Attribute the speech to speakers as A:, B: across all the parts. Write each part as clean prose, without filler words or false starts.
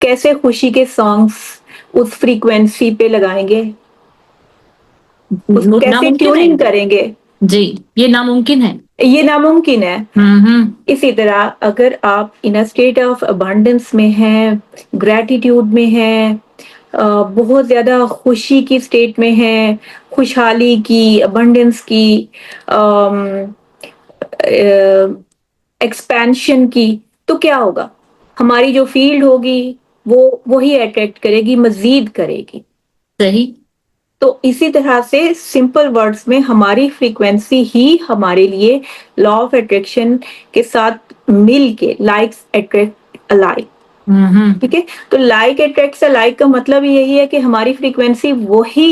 A: कैसे खुशी के सॉन्ग्स उस फ्रीक्वेंसी पे लगाएँगे? कैसे
B: नामुमकिन है
A: ट्यूनिंग
B: ये।
A: करेंगे?
B: जी, ये नामुमकिन है।
A: ये नामुमकिन है।
B: हुँ।
A: इसी तरह अगर आप इन अ स्टेट ऑफ अबंडेंस में हैं, ग्रैटिट्यूड में हैं, बहुत ज़्यादा खुशी की स्टेट में हैं, खुशहाली की, अबंडेंस की, अम, एक्सपेंशन की, तो क्या होगा? हमारी जो फ़ील्ड होगी, वो वही अट्रैक्ट करेगी, मज़ीद करेगी।
B: सही।
A: तो इसी तरह से सिंपल वर्ड्स में हमारी फ्रीक्वेंसी ही हमारे लिए लॉ ऑफ अट्रैक्शन के साथ मिल के लाइक्स अट्रैक्ट अलाइक।
B: हुँ।
A: ठीक है? तो लाइक अट्रैक्ट्स अलाइक का मतलब यही है कि हमारी फ्रीक्वेंसी वही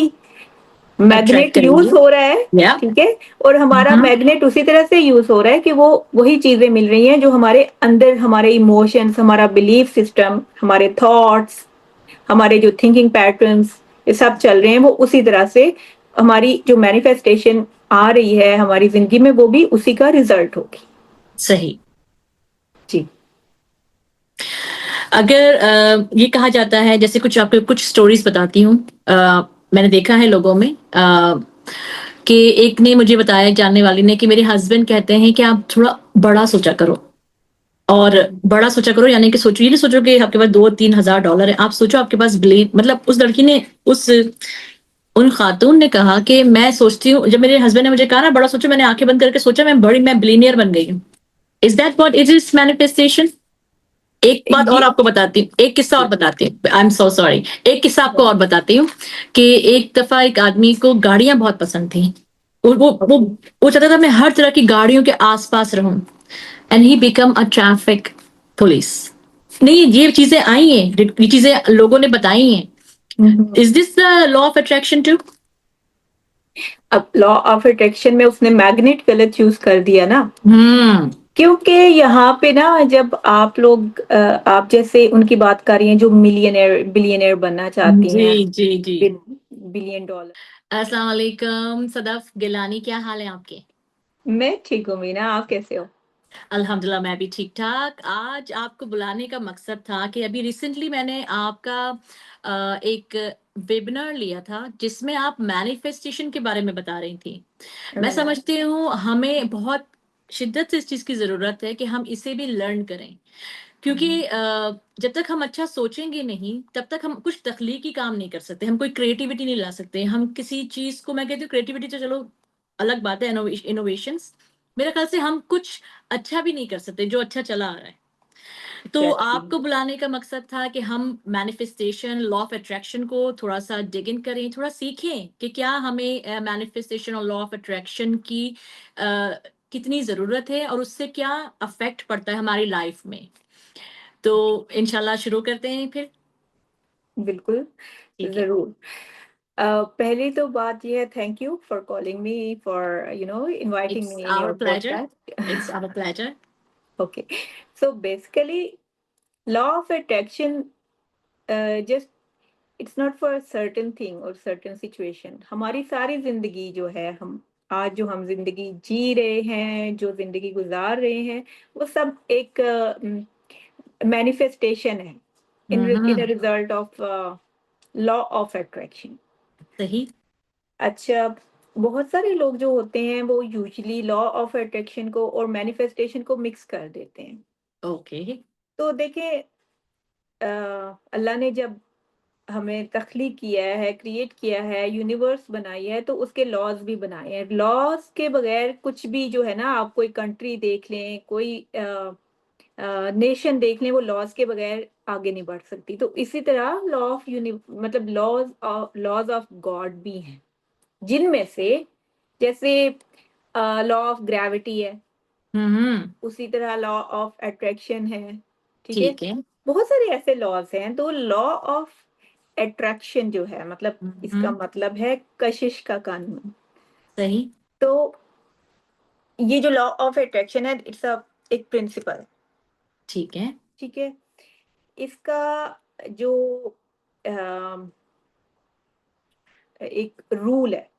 B: अट्रैक्ट
A: मैग्नेट यूज़
B: करेंगे।
A: हो रहा है,
B: या
A: ठीक है? और हमारा
B: हुँ।
A: मैग्नेट उसी तरह से यूज़ हो रहा है कि वो वही चीज़ें मिल रही हैं जो हमारे अंदर हमारे इमोशंस, हमारा बिलीफ सिस्टम, हमारे थॉट्स, हमारे जो थिंकिंग पैटर्न्स ये सब चल रहे हैं वो उसी तरह से हमारी जो मैनिफेस्टेशन आ रही है हमारी ज़िंदगी में वो भी उसी का रिज़ल्ट होगी।
B: सही।
A: जी।
B: अगर ये कहा जाता है जैसे कुछ आपको कुछ स्टोरीज़ बताती हूँ। मैंने देखा है लोगों में कि एक ने मुझे बताया जानने वाली ने कि मेरे हस्बैंड कहते हैं कि आप थोड़ा बड़ा सोचा करो। और बड़ा सोचा करो यानी कि सोचो ये नहीं सोचो कि आपके पास 2-3 हज़ार डॉलर है। आप सोचो आपके पास मतलब उस लड़की ने उन खातून ने कहा कि मैं सोचती हूँ जब मेरे हस्बैंड ने मुझे कहा ना बड़ा सोचो मैंने आँखें बंद करके सोचा मैं बिलियनियर बन गई हूँ। Is that what it is manifestation? एक बात और
A: ये
B: आपको बताती हूँ, एक किस्सा और बताती हूँ। I am so sorry. एक किस्सा आपको और बताती हूँ कि एक दफ़ा एक आदमी को गाड़ियाँ बहुत पसंद थी। वो वो वो
A: ओके।
B: वो चाहता था मैं हर तरह की गाड़ियों के आस-पास रहूँ and he become a traffic police. नहीं, ये चीज़ें आई हैं, ये चीज़ें लोगों ने बताई हैं।
A: हुँ, हुँ।
B: Is this the law of attraction too?
A: अब लॉ ऑफ अट्रैक्शन में उसने मैग्नेट गलत चूज़ कर दिया ना,
B: हुँ।
A: क्योंकि यहाँ पे ना जब आप लोग आप जैसे उनकी बात कर रही हैं जो मिलियनेयर बिलियनेयर बनना चाहती
B: जी,
A: हैं,
B: जी, जी।
A: Bill billion dollar.
B: अस्सलाम वालेकुम सदफ गिलानी, क्या हाल है आपके?
A: मैं ठीक हूँ मीना, आप कैसे हो?
B: अल्हम्दुलिल्लाह मैं भी ठीक-ठाक। आज आपको बुलाने का मकसद था कि अभी रिसेंटली मैंने आपका एक वेबिनार लिया था जिसमें आप मैनिफेस्टेशन के बारे में बता रही थी। मैं
A: राइट।
B: समझती हूँ हमें बहुत शिद्दत से इस चीज़ की ज़रूरत है कि हम इसे भी लर्न करें। क्योंकि
A: हुँ,
B: जब तक हम अच्छा सोचेंगे नहीं, तब तक हम कुछ तख्लीकी काम नहीं कर सकते। हम कोई क्रिएटिविटी नहीं ला सकते। हम किसी चीज़ को मैं कहती हूँ क्रिएटिविटी तो चलो अलग बात है इनोवेशंस। मेरे ख़्याल से हम कुछ अच्छा भी नहीं कर सकते जो अच्छा चला आ रहा है। तो
A: एग्ज़ैक्टली।
B: आपको बुलाने का मकसद था कि हम मैनिफेस्टेशन, लॉ ऑफ अट्रैक्शन को थोड़ा-सा डिग इन करें, थोड़ा सीखें कि क्या हमें मैनिफेस्टेशन और लॉ ऑफ अट्रैक्शन की अ, कितनी ज़रूरत है और उससे क्या इफ़ेक्ट पड़ता है हमारी लाइफ़ में। तो इंशाल्लाह शुरू करते हैं फिर?
A: बिल्कुल,
B: ठीक है।
A: ज़रूर। पहली तो बात ये है thank you for calling me for inviting
B: it's
A: me in
B: our
A: your
B: pleasure. It's
A: podcast.
B: Our pleasure.
A: Okay, so basically law of attraction just it's not for certain thing और सर्टेन सिचुएशन। हमारी सारी ज़िंदगी जो है हम आज जो हम ज़िंदगी जी रहे हैं, जो ज़िंदगी गुज़ार रहे हैं, वो सब एक मैनिफेस्टेशन है
B: हुँ,
A: इन अ
B: हुँ।
A: Result of law of attraction.
B: सही।
A: अच्छा, बहुत सारे लोग जो होते हैं वो यूजुअली लॉ ऑफ अट्रैक्शन को और मैनिफेस्टेशन को मिक्स कर देते हैं।
B: ओके।
A: तो देखिए अल्लाह ने जब हमें तख्लीक किया है, क्रिएट किया है, यूनिवर्स बनाई है तो उसके लॉज़ भी बनाए हैं। लॉज़ के बगैर कुछ भी जो है ना आप कोई कंट्री देख लें, कोई नेशन देख लें वो लॉज़ के बगैर आगे नहीं बढ़ सकती। तो इसी तरह लॉ ऑफ यूनि मतलब लॉज़ ऑफ गॉड भी हैं। जिनमें से जैसे लॉ ऑफ ग्रेविटी है,
B: हुँ, हुँ।
A: उसी तरह लॉ ऑफ अट्रैक्शन है, ठीक है?
B: ठीक है।
A: बहुत सारे ऐसे लॉज़ हैं, तो लॉ ऑफ अट्रैक्शन जो है मतलब
B: हुँ,
A: इसका
B: हुँ।
A: मतलब है कशिश का कानून।
B: सही।
A: तो ये जो लॉ ऑफ अट्रैक्शन है इट्स एक प्रिंसिपल,
B: ठीक है।
A: ठीक है? इसका जो अ, एक रूल है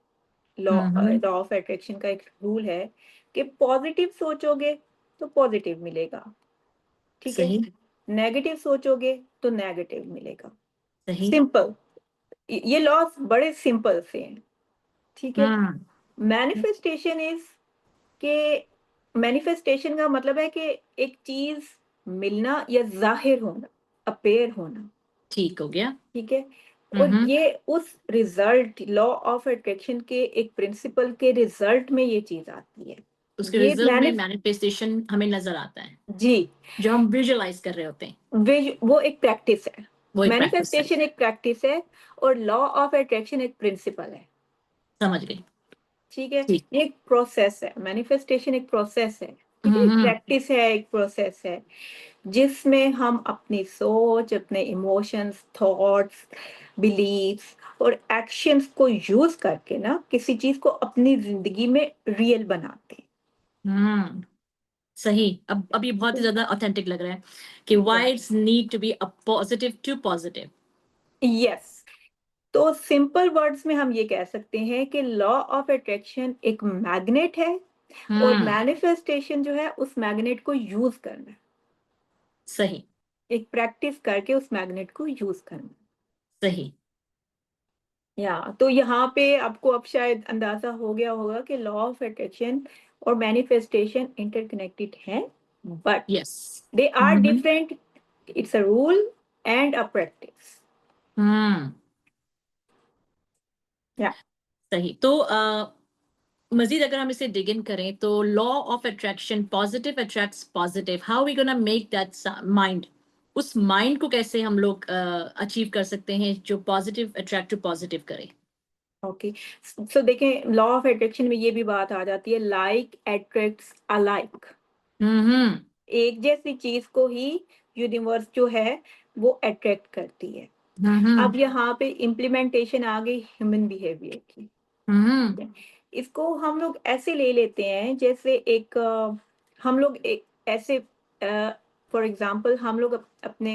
B: हुँ, हुँ।
A: लॉ ऑफ अट्रैक्शन का एक रूल है कि पॉजिटिव सोचोगे तो पॉजिटिव मिलेगा, ठीक है?
B: सही।
A: नेगेटिव सोचोगे तो नेगेटिव मिलेगा।
B: सही।
A: सिंपल, ये लॉस बड़े सिंपल से हैं, ठीक है।
B: हम्म।
A: मैनिफेस्टेशन इज के मैनिफेस्टेशन का मतलब है कि एक चीज मिलना या जाहिर होना, अपेयर होना,
B: ठीक हो गया।
A: ठीक है। और
B: हम्म।
A: ये उस रिजल्ट, लॉ ऑफ अट्रैक्शन के एक प्रिंसिपल के रिजल्ट में ये चीज आती है।
B: उसके
A: ये
B: रिजल्ट में
A: मैंने,
B: मैनिफेस्टेशन हमें नजर आता है,
A: जी,
B: जो हम विजुअलाइज कर रहे होते हैं।
A: वो एक प्रैक्टिस है।
B: वो एक प्रैक्टिस है।
A: मैनिफेस्टेशन एक प्रैक्टिस है और लॉ ऑफ अट्रैक्शन एक प्रिंसिपल है,
B: समझ गई।
A: ठीक है।
B: ठीक।
A: ये एक प्रोसेस है, मैनिफेस्टेशन एक प्रोसेस है, ठीक है, एक
B: हम्म।
A: प्रैक्टिस है, एक प्रोसेस है, जिसमें हम अपनी सोच, अपने इमोशंस, थॉट्स, बिलीव्स और एक्शंस को यूज करके ना किसी चीज को अपनी जिंदगी में रियल बनाते
B: हम्म। सही। अब ये बहुत ही ज्यादा ऑथेंटिक लग रहा है कि
A: हैं।
B: Why it's need to be a positive to positive.
A: Yes, तो सिंपल वर्ड्स में हम ये कह सकते हैं कि लॉ ऑफ अट्रैक्शन एक मैग्नेट है और
B: हम्म।
A: मैनिफेस्टेशन जो है उस मैग्नेट को यूज करना है,
B: सही।
A: एक प्रैक्टिस करके उस मैग्नेट को यूज करना।
B: सही।
A: या तो यहाँ पे आपको अब शायद अंदाजा हो गया होगा कि लॉ ऑफ अट्रैक्शन और मैनिफेस्टेशन इंटरकनेक्टेड है, but
B: yes.
A: They are
B: hmm.
A: Different. It's a rule and a practice.
B: हम्म।
A: या
B: सही। तो मजीद अगर हम इसे डिग इन करें तो law of attraction, positive attracts positive, how we gonna make that mind, उस माइंड को कैसे हम लोग अचीव कर सकते हैं जो पॉजिटिव अट्रैक्ट टू पॉजिटिव करे।
A: ओके, सो देखें, लॉ ऑफ अट्रैक्शन में ये भी बात आ जाती है, लाइक अट्रैक्ट्स अलाइक।
B: हम्म।
A: एक जैसी चीज को ही यूनिवर्स जो है वो अट्रैक्ट करती है।
B: हम्म।
A: अब यहाँ पे इम्प्लीमेंटेशन आ गई ह्यूमन बिहेवियर की।
B: हम्म।
A: इसको हम लोग ऐसे ले लेते हैं जैसे एक हम लोग एक ऐसे, फॉर एग्जाम्पल हम लोग अपने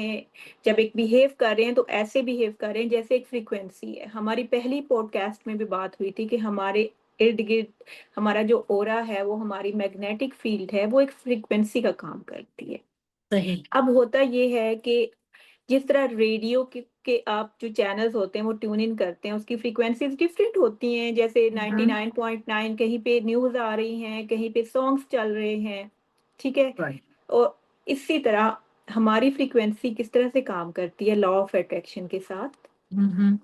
A: जब एक बिहेव कर रहे हैं तो ऐसे बिहेव कर रहे हैं जैसे एक फ्रीक्वेंसी है। हमारी पहली पॉडकास्ट में भी बात हुई थी कि हमारे इर्द गिर्द हमारा जो ओरा है, वो हमारी मैग्नेटिक फील्ड है, वो एक फ्रीक्वेंसी का काम करती है।
B: सही।
A: अब होता ये है कि जिस तरह रेडियो के आप जो चैनल्स होते हैं वो ट्यून इन करते हैं, उसकी फ्रीक्वेंसीज डिफरेंट होती हैं। जैसे
B: हम्म।
A: 99.9 कहीं पे न्यूज आ रही हैं, कहीं पे सॉन्ग्स चल रहे हैं, ठीक है।
B: राइट।
A: और इसी तरह हमारी फ्रीक्वेंसी किस तरह से काम करती है लॉ ऑफ अट्रैक्शन के साथ,
B: हम्म।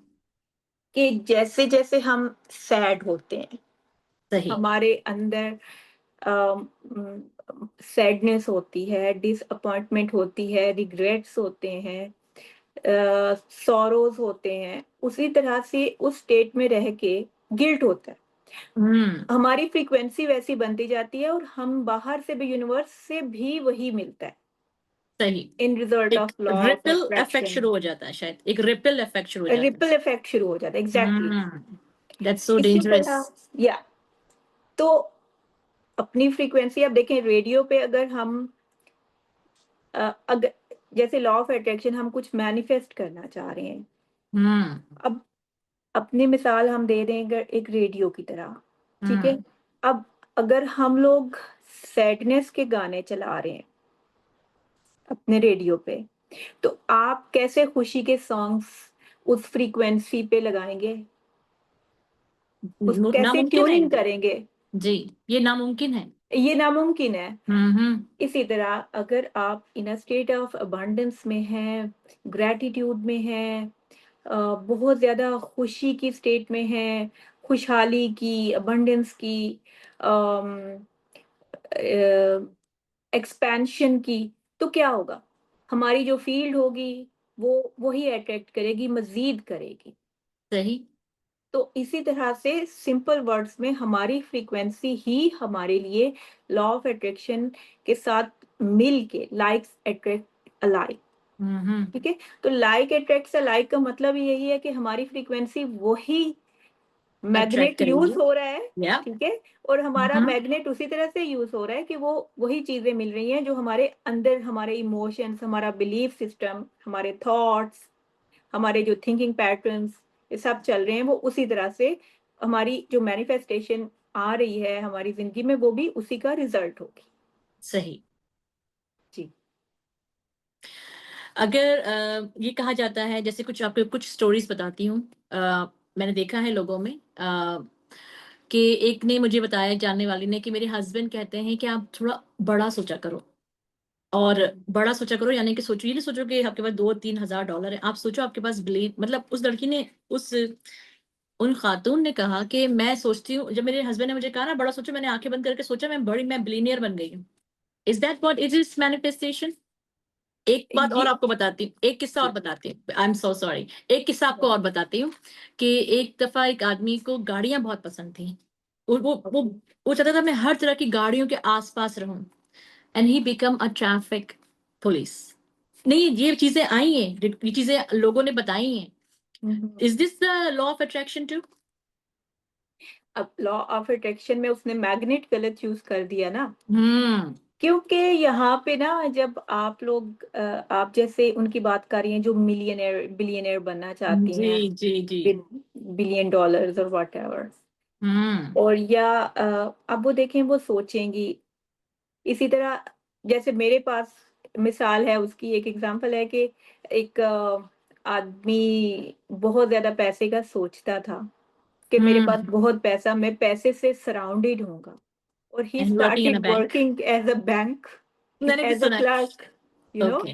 A: कि जैसे जैसे हम सैड होते हैं,
B: सही।
A: हमारे अंदर सैडनेस होती है, डिसअपॉइंटमेंट होती है, रिग्रेट्स होते हैं, सॉरोज होते हैं, उसी तरह से उस स्टेट में रह के गिल्ट होता है।
B: हम्म।
A: हमारी फ्रीक्वेंसी वैसी बनती जाती है और हम बाहर से भी, यूनिवर्स से भी वही मिलता है
B: सही।
A: इन रिजल्ट
B: एक
A: of law of
B: ripple effect
A: attraction.
B: शुरू हो जाता है, शायद एक रिपल इफेक्ट शुरू हो जाता
A: रिपल इफेक्ट शुरू हो जाता है,
B: है।
A: एग्जैक्टली।
B: दैट्स सो
A: इसी
B: डेंजरस।
A: तरह, या तो अपनी फ्रीक्वेंसी, अब देखें रेडियो पे अगर हम अगर जैसे लॉ ऑफ अट्रैक्शन हम कुछ मैनिफेस्ट करना चाह रहे हैं,
B: हम्म।
A: अब अपनी मिसाल हम दे दें अगर एक रेडियो की तरह, ठीक है।
B: हम्म।
A: अब अगर हम लोग सैडनेस के गाने चला रहे हैं अपने रेडियो पे, तो आप कैसे खुशी के सॉन्ग्स उस फ्रीक्वेंसी पे लगाएंगे, उसको कैसे
B: नामुमकिन
A: ट्यून
B: है
A: इन
B: ये।
A: करेंगे?
B: जी। ये नामुमकिन है।
A: ये नामुमकिन है।
B: हम्म।
A: इसी तरह अगर आप इन अ स्टेट ऑफ अबंडेंस में हैं, ग्रैटिट्यूड में हैं, बहुत ज्यादा खुशी की स्टेट में हैं, खुशहाली की, अबंडेंस की, एक्सपेंशन की, तो क्या होगा? हमारी जो फील्ड होगी वो वही अट्रैक्ट करेगी, मजीद करेगी।
B: सही।
A: तो इसी तरह से सिंपल वर्ड्स में हमारी फ्रीक्वेंसी ही हमारे लिए लॉ ऑफ अट्रैक्शन के साथ मिल के लाइक्स अट्रैक्ट अलाइक,
B: हम्म।
A: ठीक है। तो लाइक अट्रैक्ट्स अलाइक का मतलब यही है कि हमारी फ्रीक्वेंसी वही
B: अट्रैक्ट
A: मैग्नेट यूज
B: करेंगे।
A: हो रहा है,
B: या।
A: ठीक है। और हमारा
B: हम्म।
A: मैग्नेट उसी तरह से यूज हो रहा है कि वो वही चीजें मिल रही हैं जो हमारे अंदर, हमारे इमोशंस, हमारा बिलीफ सिस्टम, हमारे थॉट्स, हमारे जो थिंकिंग पैटर्न्स, ये सब चल रहे हैं, वो उसी तरह से हमारी जो मैनिफेस्टेशन आ रही है हमारी जिंदगी में, वो भी उसी का रिजल्ट होगी।
B: सही।
A: जी।
B: अगर ये कहा जाता है, जैसे कुछ आपको कुछ स्टोरीज बताती हूँ, मैंने देखा है लोगों में, कि एक ने मुझे बताया, जानने वाली ने, कि मेरे हस्बैंड कहते हैं कि आप थोड़ा बड़ा सोचा करो। और बड़ा सोचा करो यानी कि सोचो, ये नहीं सोचो कि आपके पास 2-3 हज़ार डॉलर है, आप सोचो आपके पास बिलियन, मतलब उस लड़की ने, उस उन खातून ने कहा कि मैं सोचती हूँ, जब मेरे हस्बैंड ने मुझे कहा ना बड़ा सोचो, मैंने आंखें बंद करके सोचा, मैं बिलीनियर बन गई हूँ। Is that what is is manifestation? एक बात और
A: ये
B: आपको बताती हूँ, एक किस्सा और बताती हूँ, आई एम सो सॉरी, एक किस्सा आपको और बताती हूँ। कि एक दफा एक आदमी को गाड़ियां बहुत पसंद थी। वो वो वो वो चाहता था मैं हर तरह की गाड़ियों के आसपास रहूं, and he become a traffic police. नहीं, ये चीजें आई हैं, ये चीजें लोगों ने बताई हैं। Is this the law of attraction too?
A: अब लॉ ऑफ अट्रैक्शन में उसने मैग्नेट गलत यूज कर दिया ना,
B: हम्म।
A: क्योंकि यहाँ पे ना जब आप लोग आप जैसे उनकी बात कर रही हैं जो मिलियनर बिलियनर बनना चाहती
B: जी
A: हैं,
B: जी जी।
A: बिलियन डॉलर्स और वट एवर,
B: हम्म
A: और या अब वो देखें वो सोचेंगी इसी तरह। जैसे मेरे पास मिसाल है, उसकी एक एग्जांपल है कि एक आदमी बहुत ज्यादा पैसे का सोचता था कि मेरे पास
B: हम्म।
A: बहुत पैसा, मैं पैसे से सराउंडेड होऊंगा, और he
B: and working in a
A: started
B: bank.
A: Working as a bank,
B: मैंने भी
A: एज अ
B: सुना है।
A: Clerk, you know.
B: ओके।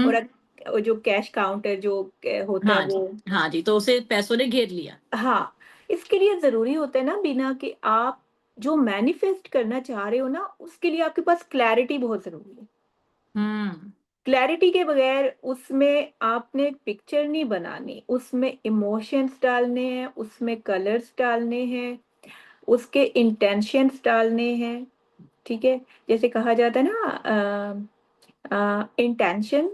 A: और और जो कैश काउंटर जो होता है
B: हाँ जी,
A: वो,
B: हाँ जी, तो उसे पैसों ने घेर लिया।
A: हाँ, इसके लिए जरूरी होता है ना बिना कि आप जो मैनिफेस्ट करना चाह रहे हो ना, उसके लिए आपके पास क्लैरिटी बहुत जरूरी है।
B: हम्म
A: क्लैरिटी के बगैर उसमें आपने पिक्चर नहीं बनानी, उसमें इमोशंस डालने हैं, उसमें कलर्स डालने हैं, उसके इंटेंशंस डालने हैं। ठीक है, जैसे कहा जाता है ना, intention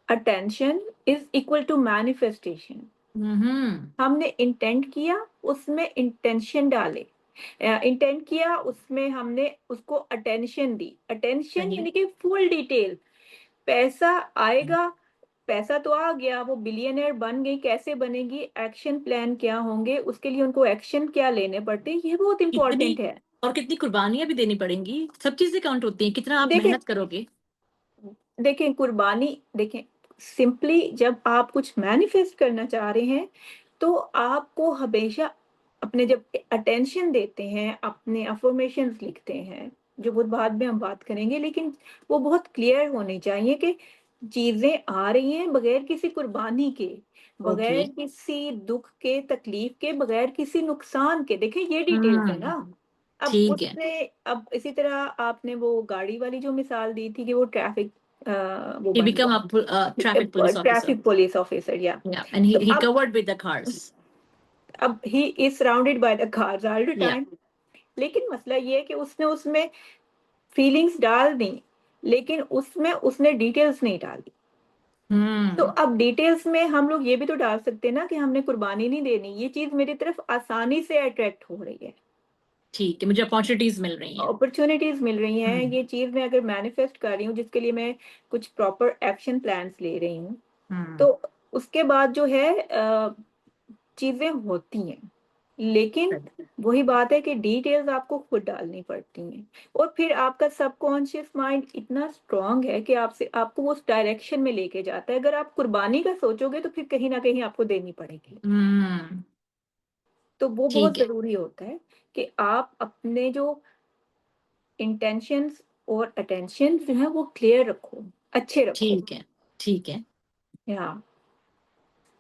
A: attention is equal to manifestation.
B: हम्म।
A: हमने इंटेंट किया, उसमें इंटेंशन डाले, इंटेंट किया, उसमें हमने उसको अटेंशन दी, अटेंशन
B: सही।
A: यानी कि फुल डिटेल। पैसा आएगा, पैसा तो आ गया, वो बिलियनर बन गई, कैसे बनेगी, एक्शन प्लान क्या होंगे, उसके लिए उनको एक्शन क्या लेने पड़ते हैं, ये बहुत
B: कितनी,
A: इंपॉर्टेंट है।
B: और कितनी कुर्बानियां भी देनी पड़ेंगी, सब चीजें काउंट होती हैं, कितना आप
A: देखें
B: मेहनत करोगे।
A: देखें कुर्बानी, देखें सिंपली जब आप कुछ मैनिफेस्ट करना चाह रहे हैं, तो आपको हमेशा अपने जब अटेंशन देते हैं, अपने अफर्मेशंस लिखते हैं, जो बहुत बाद में हम बात करेंगे, लेकिन वो बहुत क्लियर होनी चाहिए कि चीजें आ रही हैं बगैर किसी कुर्बानी के,
B: ओके।
A: बगैर किसी दुख के, तकलीफ के, बगैर किसी नुकसान के। देखें ये डिटेल्स है
B: हम्म।
A: ना। अब
B: ठीक है।
A: उसने, अब इसी तरह आपने वो गाड़ी वाली जो मिसाल दी थी कि वो ट्रैफिक वो
B: he
A: बन
B: become
A: गया,
B: a traffic police officer.
A: Traffic police officer, या
B: Yeah, and
A: तो
B: he covered with the cars.
A: अब he is surrounded by the cars all the
B: Yeah.
A: Time. लेकिन मसला ये है कि उसने उसमें फीलिंग्स डाल दी, लेकिन उसमें उसने डिटेल्स नहीं डाली। तो
B: हम्म।
A: अब डिटेल्स में हम लोग ये भी तो डाल सकते हैं ना कि हमने कुर्बानी नहीं देनी, ये चीज मेरी तरफ आसानी से अट्रैक्ट हो रही है,
B: ठीक है, मुझे अपॉर्चुनिटीज मिल रही हैं।
A: अपॉर्चुनिटीज मिल रही हैं,
B: हम्म
A: ये चीज मैं अगर मैनिफेस्ट कर रही हूँ जिसके लिए मैं कुछ प्रॉपर एक्शन प्लान्स ले रही हूँ,
B: हम्म।
A: तो उसके बाद जो है चीजें होती हैं। लेकिन वही बात है कि डिटेल्स आपको खुद डालनी पड़ती हैं, और फिर आपका सबकॉन्शियस माइंड इतना स्ट्रांग है कि आपसे आपको वो उस डायरेक्शन में लेके जाता है। अगर आप कुर्बानी का सोचोगे तो फिर कहीं ना कहीं आपको देनी पड़ेगी।
B: हम्म।
A: तो वो बहुत
B: ठीक है।
A: जरूरी होता है कि आप अपने जो इंटेंशंस और अटेंशन जो है वो क्लियर रखो, अच्छे रखो।
B: ठीक है। ठीक है।
A: हाँ,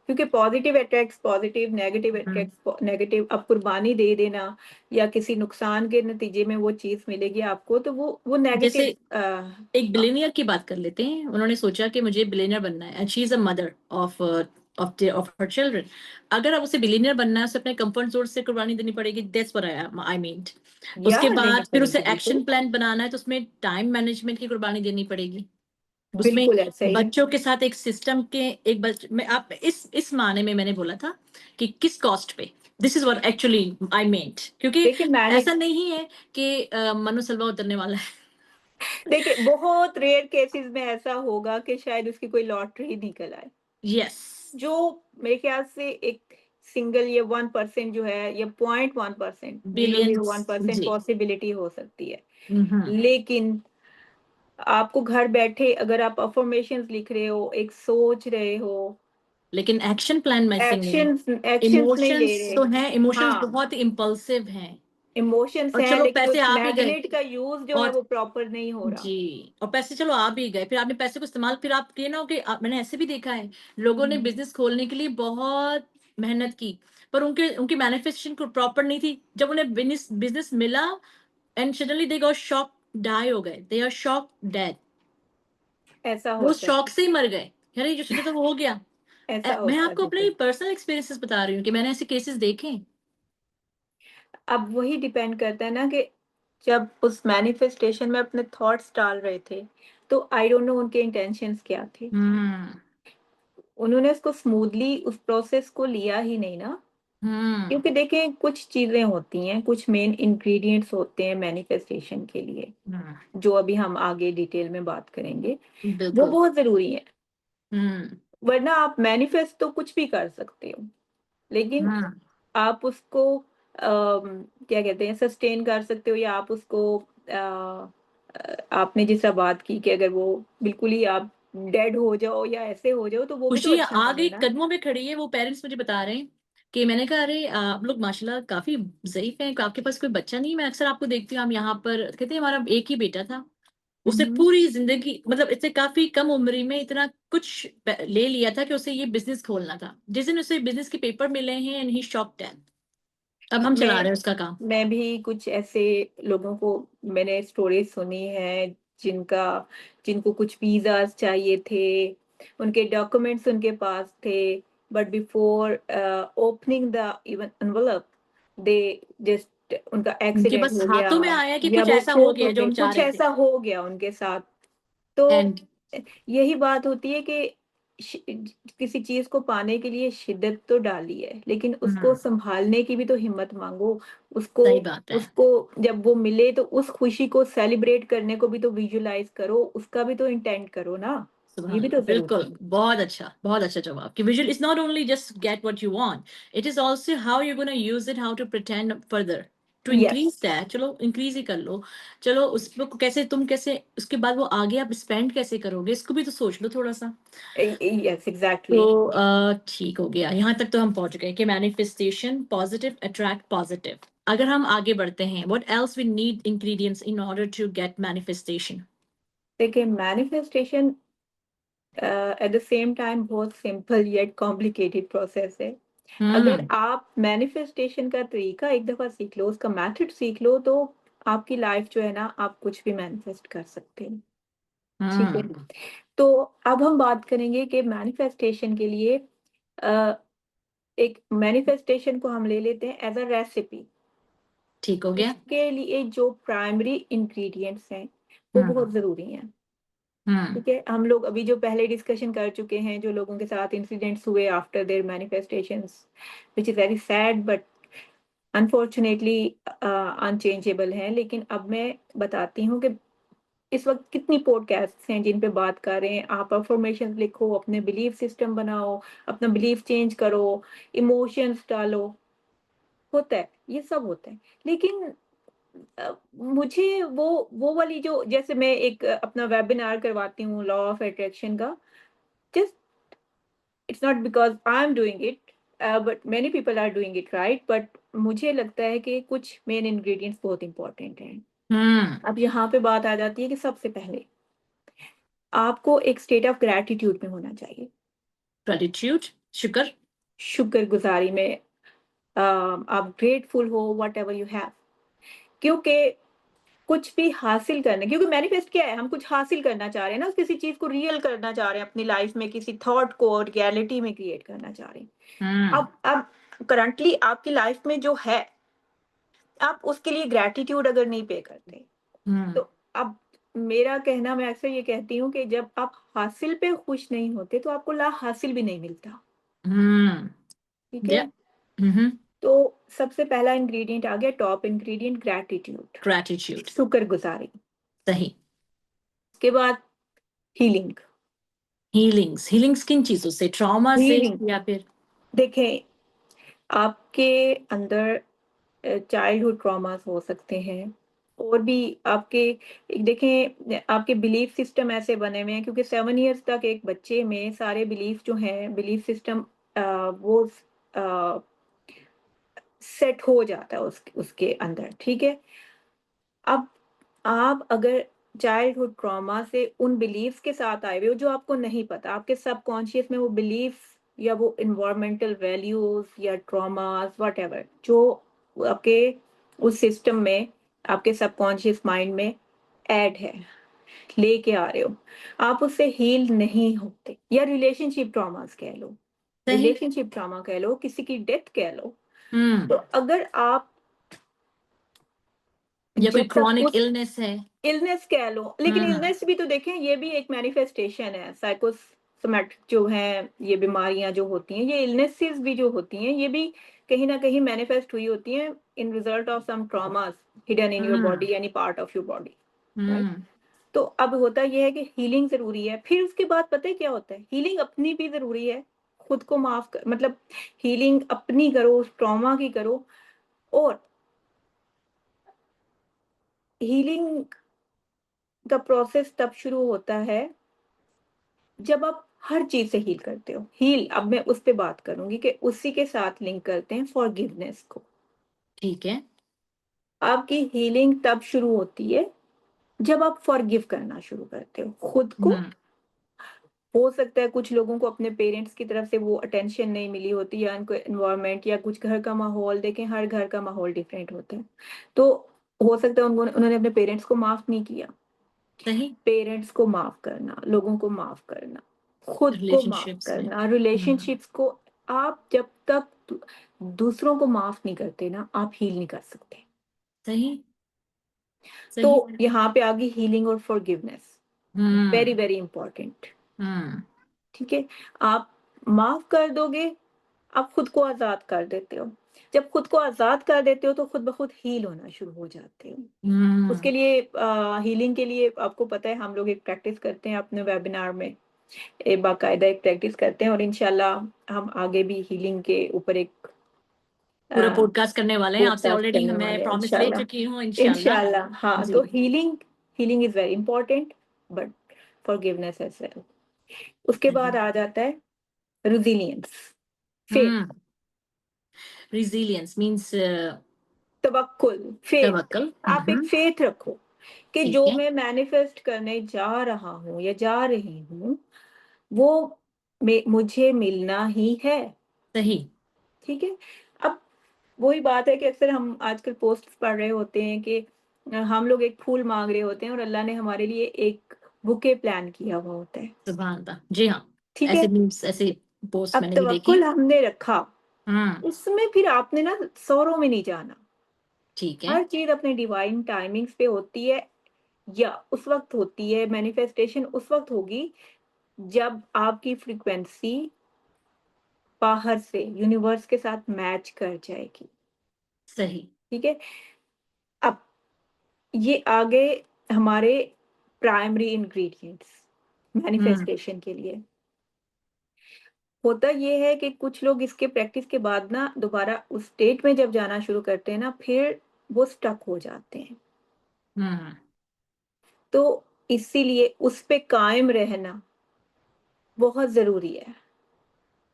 A: क्योंकि positive attracts positive, negative
B: hmm.
A: Attracts negative. अब कुर्बानी दे देना या किसी नुकसान के नतीजे में वो चीज मिलेगी आपको, तो वो
B: जैसे
A: नेगेटिव।
B: एक बिलेनियर की बात कर लेते हैं, उन्होंने सोचा कि मुझे बिलेनियर बनना है, and she is a mother of of her children. अगर अब उसे बिलेनियर बनना है, उसे अपने कंफर्ट जोन से कुर्बानी देनी पड़ेगी, दैट्स व्हाट आई मीन।
A: या
B: उसके
A: देनी
B: बाद फिर उसे
A: पड़ेगी, बिल्कुल
B: एक्शन प्लान बनाना है, तो उसमें टाइम मैनेजमेंट की कुर्बानी देनी पड़ेगी। उसमें
A: बिल्कुल ऐसा ही है।
B: बच्चों के साथ एक सिस्टम के, एक बच में आप इस माने में मैंने बोला था कि किस कॉस्ट पे, this is what actually I meant, क्योंकि
A: देखिए मैंने,
B: ऐसा नहीं है कि मनु सलवा उतरने वाला है।
A: देखिए बहुत रेयर केसेस में ऐसा होगा कि शायद उसकी कोई लॉटरी निकल आए,
B: यस।
A: जो मेरे ख्याल से एक सिंगल या 1% जो है, या 0.1%, zero zero one
B: billions
A: percent
B: जी।
A: पॉसिबिलिटी हो सकती है।
B: हम्म।
A: लेकिन आपको घर बैठे अगर आप अफर्मेशंस लिख रहे हो, एक सोच रहे हो,
B: लेकिन एक्शन प्लान मिसिंग है।
A: एक्शंस नहीं ले
B: इमोशंस
A: रहे।
B: तो हैं, इमोशंस
A: हाँ,
B: बहुत इम्पल्सिव हैं।
A: इमोशंस
B: और
A: हैं
B: चलो
A: लेकिन
B: पैसे
A: उस
B: आ भी गए,
A: मैग्नेट का यूज जो है
B: और
A: वो प्रॉपर नहीं हो रहा।
B: जी, और पैसे चलो आ भी गए, फिर आपने पैसे को इस्तेमाल, फिर आप ये ना हो कि मैंने ऐसे भी देखा है, लोगों ने
A: हम्म।
B: बिजनेस खोलने के लिए बहुत मेहनत की, पर उनके उनकी मैनिफेस्टेशन को प्रॉपर नहीं थी। जब उन्हें बिजनेस बिजनेस मिला, and suddenly they got shock, die हो गए, दे आर शॉक डेड।
A: ऐसा
B: वो
A: होता
B: शौक
A: है।
B: से ही मर गए। यार ये जो सोचा था वो हो गया।
A: ऐसा
B: मैं
A: होता है
B: आपको अपने
A: बिल्कुल।
B: पर्सनल एक्सपीरियंसेस बता रही हूँ कि मैंने ऐसे केसेस देखे हैं।
A: अब वही डिपेंड करता है ना कि जब उस मैनिफेस्टेशन में अपने थॉट्स डाल रहे थे, तो आई डोंट नो उनके इंटेंशंस क्या थे।
B: हम्म।
A: उन्होंने उसको स्मूथली उस प्रोसेस को लिया ही नहीं ना।
B: हम्म।
A: क्योंकि देखें, कुछ चीजें होती हैं, कुछ मेन इंग्रेडिएंट्स होते हैं मैनिफेस्टेशन के लिए,
B: हम्म,
A: जो अभी हम आगे डिटेल में बात करेंगे। वो
B: बिल्कुल।
A: बहुत जरूरी है।
B: हम्म।
A: वरना आप मैनिफेस्ट तो कुछ भी कर सकते हो, लेकिन
B: हम्म।
A: आप उसको क्या कहते हैं, सस्टेन कर सकते हो, या आप उसको आपने जैसा बात की कि अगर वो बिल्कुल ही आप डेड हो जाओ या ऐसे हो जाओ, तो वो भी तो
B: खुशी
A: अच्छा नहीं
B: आगे
A: है ना।
B: कदमों पे खड़ी है, वो पेरेंट्स मुझे बता रहे हैं कि मैंने कहा अरे आप लोग माशाल्लाह काफी ज़ईफ हैं, आपके पास कोई बच्चा नहीं है? मैं अक्सर आपको देखती हूँ, हम यहाँ पर कहते हैं हमारा एक ही बेटा था, उसे
A: हम्म।
B: पूरी जिंदगी मतलब इससे काफी कम उम्र में इतना कुछ ले लिया था कि उसे ये बिजनेस खोलना था। जिस दिन उसे बिजनेस के पेपर मिले हैं एंड ही शॉक्ड, अब हम चला
A: मैं
B: रहे हैं उसका काम।
A: मैं भी कुछ ऐसे लोगों को, मैंने स्टोरीज सुनी है, जिनका जिनको कुछ वीजास चाहिए थे, उनके डॉक्यूमेंट्स उनके पास थे, but before opening the even envelope, they just उनका
B: उनके
A: एक्सीडेंट
B: बस
A: हो गया,
B: हाथों में आया कि
A: या
B: कुछ
A: वो
B: ऐसा
A: खो
B: हो गया जो
A: गए,
B: हम चाह
A: कुछ
B: रहे थे।
A: ऐसा हो गया उनके साथ। तो
B: एंड
A: यही बात होती है कि शि- किसी चीज को पाने के लिए शिद्दत तो डाली है, लेकिन उसको
B: हम्म,
A: संभालने की भी तो हिम्मत मांगो। उसको
B: सही बात है।
A: उसको जब वो मिले तो उस खुशी को सेलिब्रेट करने को भी तो विजुलाइज करो, उसका भी तो इंटेंट करो ना। ये
B: सुभान
A: भी
B: अल्लाह,
A: तो
B: बिल्कुल,
A: जरूरी है।
B: बहुत अच्छा जवाब कि visual is not only just get what you want, it is also how you gonna use it, how to pretend further to
A: yes,
B: increase that. चलो इंक्रीज ही कर लो, चलो उसको कैसे तुम कैसे उसके बाद वो आगे आप स्पेंड कैसे करोगे, इसको भी तो सोच लो थोड़ा सा।
A: यस
B: तो
A: एग्जैक्टली।
B: ठीक हो गया, यहाँ तक तो हम पहुंच गए कि मैनिफेस्टेशन पॉजिटिव अट्रैक्ट पॉजिटिव। अगर हम आगे बढ़ते हैं, what else we need ingredients in order to get manifestation.
A: देखिए, manifestation at the same time बहुत सिंपल येट कॉम्प्लिकेटेड प्रोसेस है। अगर
B: हम्म।
A: आप मैनिफेस्टेशन का तरीका एक दफा सीख लो, उसका मेथड सीख लो, तो आपकी लाइफ जो है ना, आप कुछ भी मैनिफेस्ट कर सकते हैं। ठीक है।
B: हम्म।
A: तो अब हम बात करेंगे कि मैनिफेस्टेशन के लिए अ, एक मैनिफेस्टेशन को हम ले लेते हैं एज अ रेसिपी।
B: ठीक हो गया।
A: उसके लिए जो प्राइमरी इंग्रेडिएंट्स हैं वो
B: हम्म।
A: बहुत जरूरी हैं।
B: हम्म।
A: ठीक है, हम लोग अभी जो पहले डिस्कशन कर चुके हैं, जो लोगों के साथ इंसिडेंट्स हुए after their manifestations, which is very sad but unfortunately unchangeable है। लेकिन अब मैं बताती हूँ कि इस वक्त कितनी पॉडकास्ट हैं जिन पे बात कर रहे हैं, आप अफर्मेशन लिखो, अपने बिलीफ सिस्टम बनाओ, अपना बिलीफ चेंज करो, इमोशंस डालो। होता है, ये सब होता है। लेकिन मुझे वो वाली जो, जैसे मैं एक अपना वेबिनार करवाती हूँ लॉ ऑफ अट्रैक्शन का, just it's not because I'm doing it, but many people are doing it, right? But मुझे लगता है कि कुछ मेन इंग्रेडिएंट्स बहुत इंपॉर्टेंट हैं।
B: हम्म।
A: अब यहाँ पे बात आ जाती है कि सबसे पहले आपको एक स्टेट ऑफ ग्रैटिट्यूड में होना चाहिए।
B: ग्रेटिट्यूड, शुक्र।
A: शुक्र गुजारी में आप ग्रेटफुल हो वट एवर यू हैव। क्योंकि कुछ भी हासिल करने, क्योंकि मैनिफेस्ट क्या है, हम कुछ हासिल करना चाह रहे हैं ना, किसी चीज को रियल करना चाह रहे हैं अपनी लाइफ में, किसी थॉट को और रियलिटी में क्रिएट करना चाह रहे हैं।
B: हम्म।
A: अब करंटली आपकी लाइफ में जो है, आप उसके लिए ग्रैटिट्यूड अगर नहीं पे करते,
B: हम्म।
A: तो अब मेरा कहना, मैं अक्सर ये कहती हूँ कि जब आप हासिल पे खुश नहीं होते तो आपको ला हासिल भी नहीं मिलता।
B: हम्म।
A: ठीक
B: या।
A: है।
B: हम्म।
A: तो सबसे पहला इंग्रेडिएंट आ गया, टॉप इंग्रेडिएंट, ग्रैटिट्यूड,
B: ग्रेटिट्यूड।
A: शुक्रगुजारी।
B: सही।
A: उसके बाद हीलिंग।
B: हीलिंग्स, हीलिंग्स किन चीजों से, ट्रॉमा से
A: हीलिंग,
B: या फिर?
A: देखें, आपके अंदर चाइल्डहुड ट्रॉमास हो सकते हैं, और भी आपके, देखें आपके बिलीफ सिस्टम ऐसे बने हुए हैं, क्योंकि 7 इयर्स तक एक बच्चे में सारे बिलीफ जो हैं, बिलीफ सिस्टम वो सेट हो जाता है उसके अंदर, ठीक है। अब आप अगर चाइल्डहुड ट्रॉमा से उन बिलीफ्स के साथ आए हुए हो जो आपको नहीं पता, आपके सबकॉन्शियस में वो बिलीफ्स या वो इन्वायरमेंटल वैल्यूज या ट्रॉमास वट एवर जो आपके उस सिस्टम में, आपके सबकॉन्शियस माइंड में ऐड है, लेके आ रहे हो, आप उससे हील नहीं होते। या रिलेशनशिप ट्रॉमास कह लो,
B: सही।
A: रिलेशनशिप ट्रॉमा कह लो, किसी की डेथ कह लो।
B: हम्म।
A: तो अगर आप
B: या कोई
A: जब तक
B: क्रॉनिक
A: उस
B: इलनेस है।
A: इलनेस कह लो, लेकिन
B: हम्म।
A: इलनेस भी तो देखें, ये भी एक मैनिफेस्टेशन है। साइकोसोमैटिक जो है, ये बीमारियां जो होती हैं, ये इलनेसेस भी जो होती हैं, ये भी कहीं ना कहीं मैनिफेस्ट हुई होती हैं in result of some traumas hidden in your
B: hmm.
A: Body, any part of your body, right.
B: हम्म।
A: तो अब होता यह है कि हीलिंग जरूरी है। फिर उसके बाद पता है क्या होता है, हीलिंग अपनी भी जरूरी है। खुद को माफ कर, मतलब हीलिंग अपनी करो, उस ट्रॉमा की करो। और हीलिंग का प्रोसेस तब शुरू होता है जब आप हर चीज से हील करते हो। हील, अब मैं उस पे बात करूंगी कि उसी के साथ लिंक करते हैं फॉरगिवनेस को।
B: ठीक है।
A: आपकी हीलिंग तब शुरू होती है जब आप फॉरगिव करना शुरू करते हो खुद को।
B: हम्म।
A: हो सकता है कुछ लोगों को अपने पेरेंट्स की तरफ से वो अटेंशन नहीं मिली होती, या उनको एनवायरनमेंट या कुछ घर का माहौल, देखें हर घर का माहौल डिफरेंट होता है। तो हो सकता है उन्होंने अपने पेरेंट्स को माफ नहीं किया।
B: सही।
A: पेरेंट्स को माफ करना, लोगों को माफ करना, खुद को माफ
B: रिलेशनशिप्स में।
A: करना,
B: हम्म।
A: रिलेशनशिप्स को, आप जब तक दूसरों को माफ नहीं करते ना, आप हील नहीं कर सकते।
B: सही।
A: तो
B: सही।
A: यहाँ पे आ गई हीलिंग और फॉरगिवनेस, वेरी
B: हम्म।
A: वेरी इंपॉर्टेंट,
B: हम्म।
A: ठीक है। आप माफ कर दोगे, आप खुद को आजाद कर देते हो। जब खुद को आजाद कर देते हो तो खुद ब खुद हील होना शुरू हो जाते हो।
B: हम्म।
A: उसके लिए हीलिंग के लिए आपको पता है, हम लोग एक प्रैक्टिस करते हैं अपने वेबिनार में, एक बाकायदा एक प्रैक्टिस करते हैं, और इंशाल्लाह हम आगे भी हीलिंग के ऊपर एक
B: पूरा पॉडकास्ट करने वाले हैं आपसे,
A: पॉडकास्ट
B: ऑलरेडी
A: करने
B: मैं
A: वाले हैं
B: प्रॉमिस ले चुकी हूँ
A: इंशाल्लाह।
B: इंशाल्लाह।
A: इंशाल्लाह, हाँ।
B: जी।
A: तो healing, healing is very important, but forgiveness as well. उसके
B: सही।
A: बाद आ जाता है resilience, faith,
B: hmm. Resilience means
A: तवक्कुल, फेथ।
B: तवक्कल।
A: आप एक फेथ रखो कि
B: ठीक
A: जो
B: है।
A: मैं मैनिफेस्ट करने जा रहा हूँ या जा रही हूँ, वो मुझे मिलना ही है,
B: सही।
A: ठीक है। अब वही बात है कि अक्सर हम आजकल पोस्ट पढ़ रहे होते हैं कि हम लोग एक फूल मांग रहे होते हैं और अल्लाह ने हमारे लिए एक बुके प्लान किया हुआ होता है,
B: सुभान अल्लाह, जी हाँ।
A: ठीक
B: ऐसे
A: है।
B: मीम्स, ऐसे पोस्ट
A: अब
B: मैंने भी देखे।
A: तवक्कुल हमने रखा,
B: हम्म।
A: उसमें फिर आपने ना सौरों में नहीं जाना।
B: ठीक है।
A: हर चीज अपने डिवाइन टाइमिंग्स पे होती है, या उस वक्त होती है, मैनिफेस्टेशन उस वक्त होगी जब आपकी फ्रीक्वेंसी बाहर से यूनिवर्स के साथ मैच कर जाएगी,
B: सही।
A: ठीक है। अब ये आगे हमारे प्राइमरी इंग्रेडिएंट्स
B: हम्म।
A: मैनिफेस्टेशन के लिए। होता ये है कि कुछ लोग इसके प्रैक्टिस के बाद ना दोबारा उस स्टेट में जब जाना शुरू करते हैं ना, फिर वो स्टक हो जाते हैं।
B: हम्म।
A: तो इसीलिए उस पे कायम रहना बहुत जरूरी है,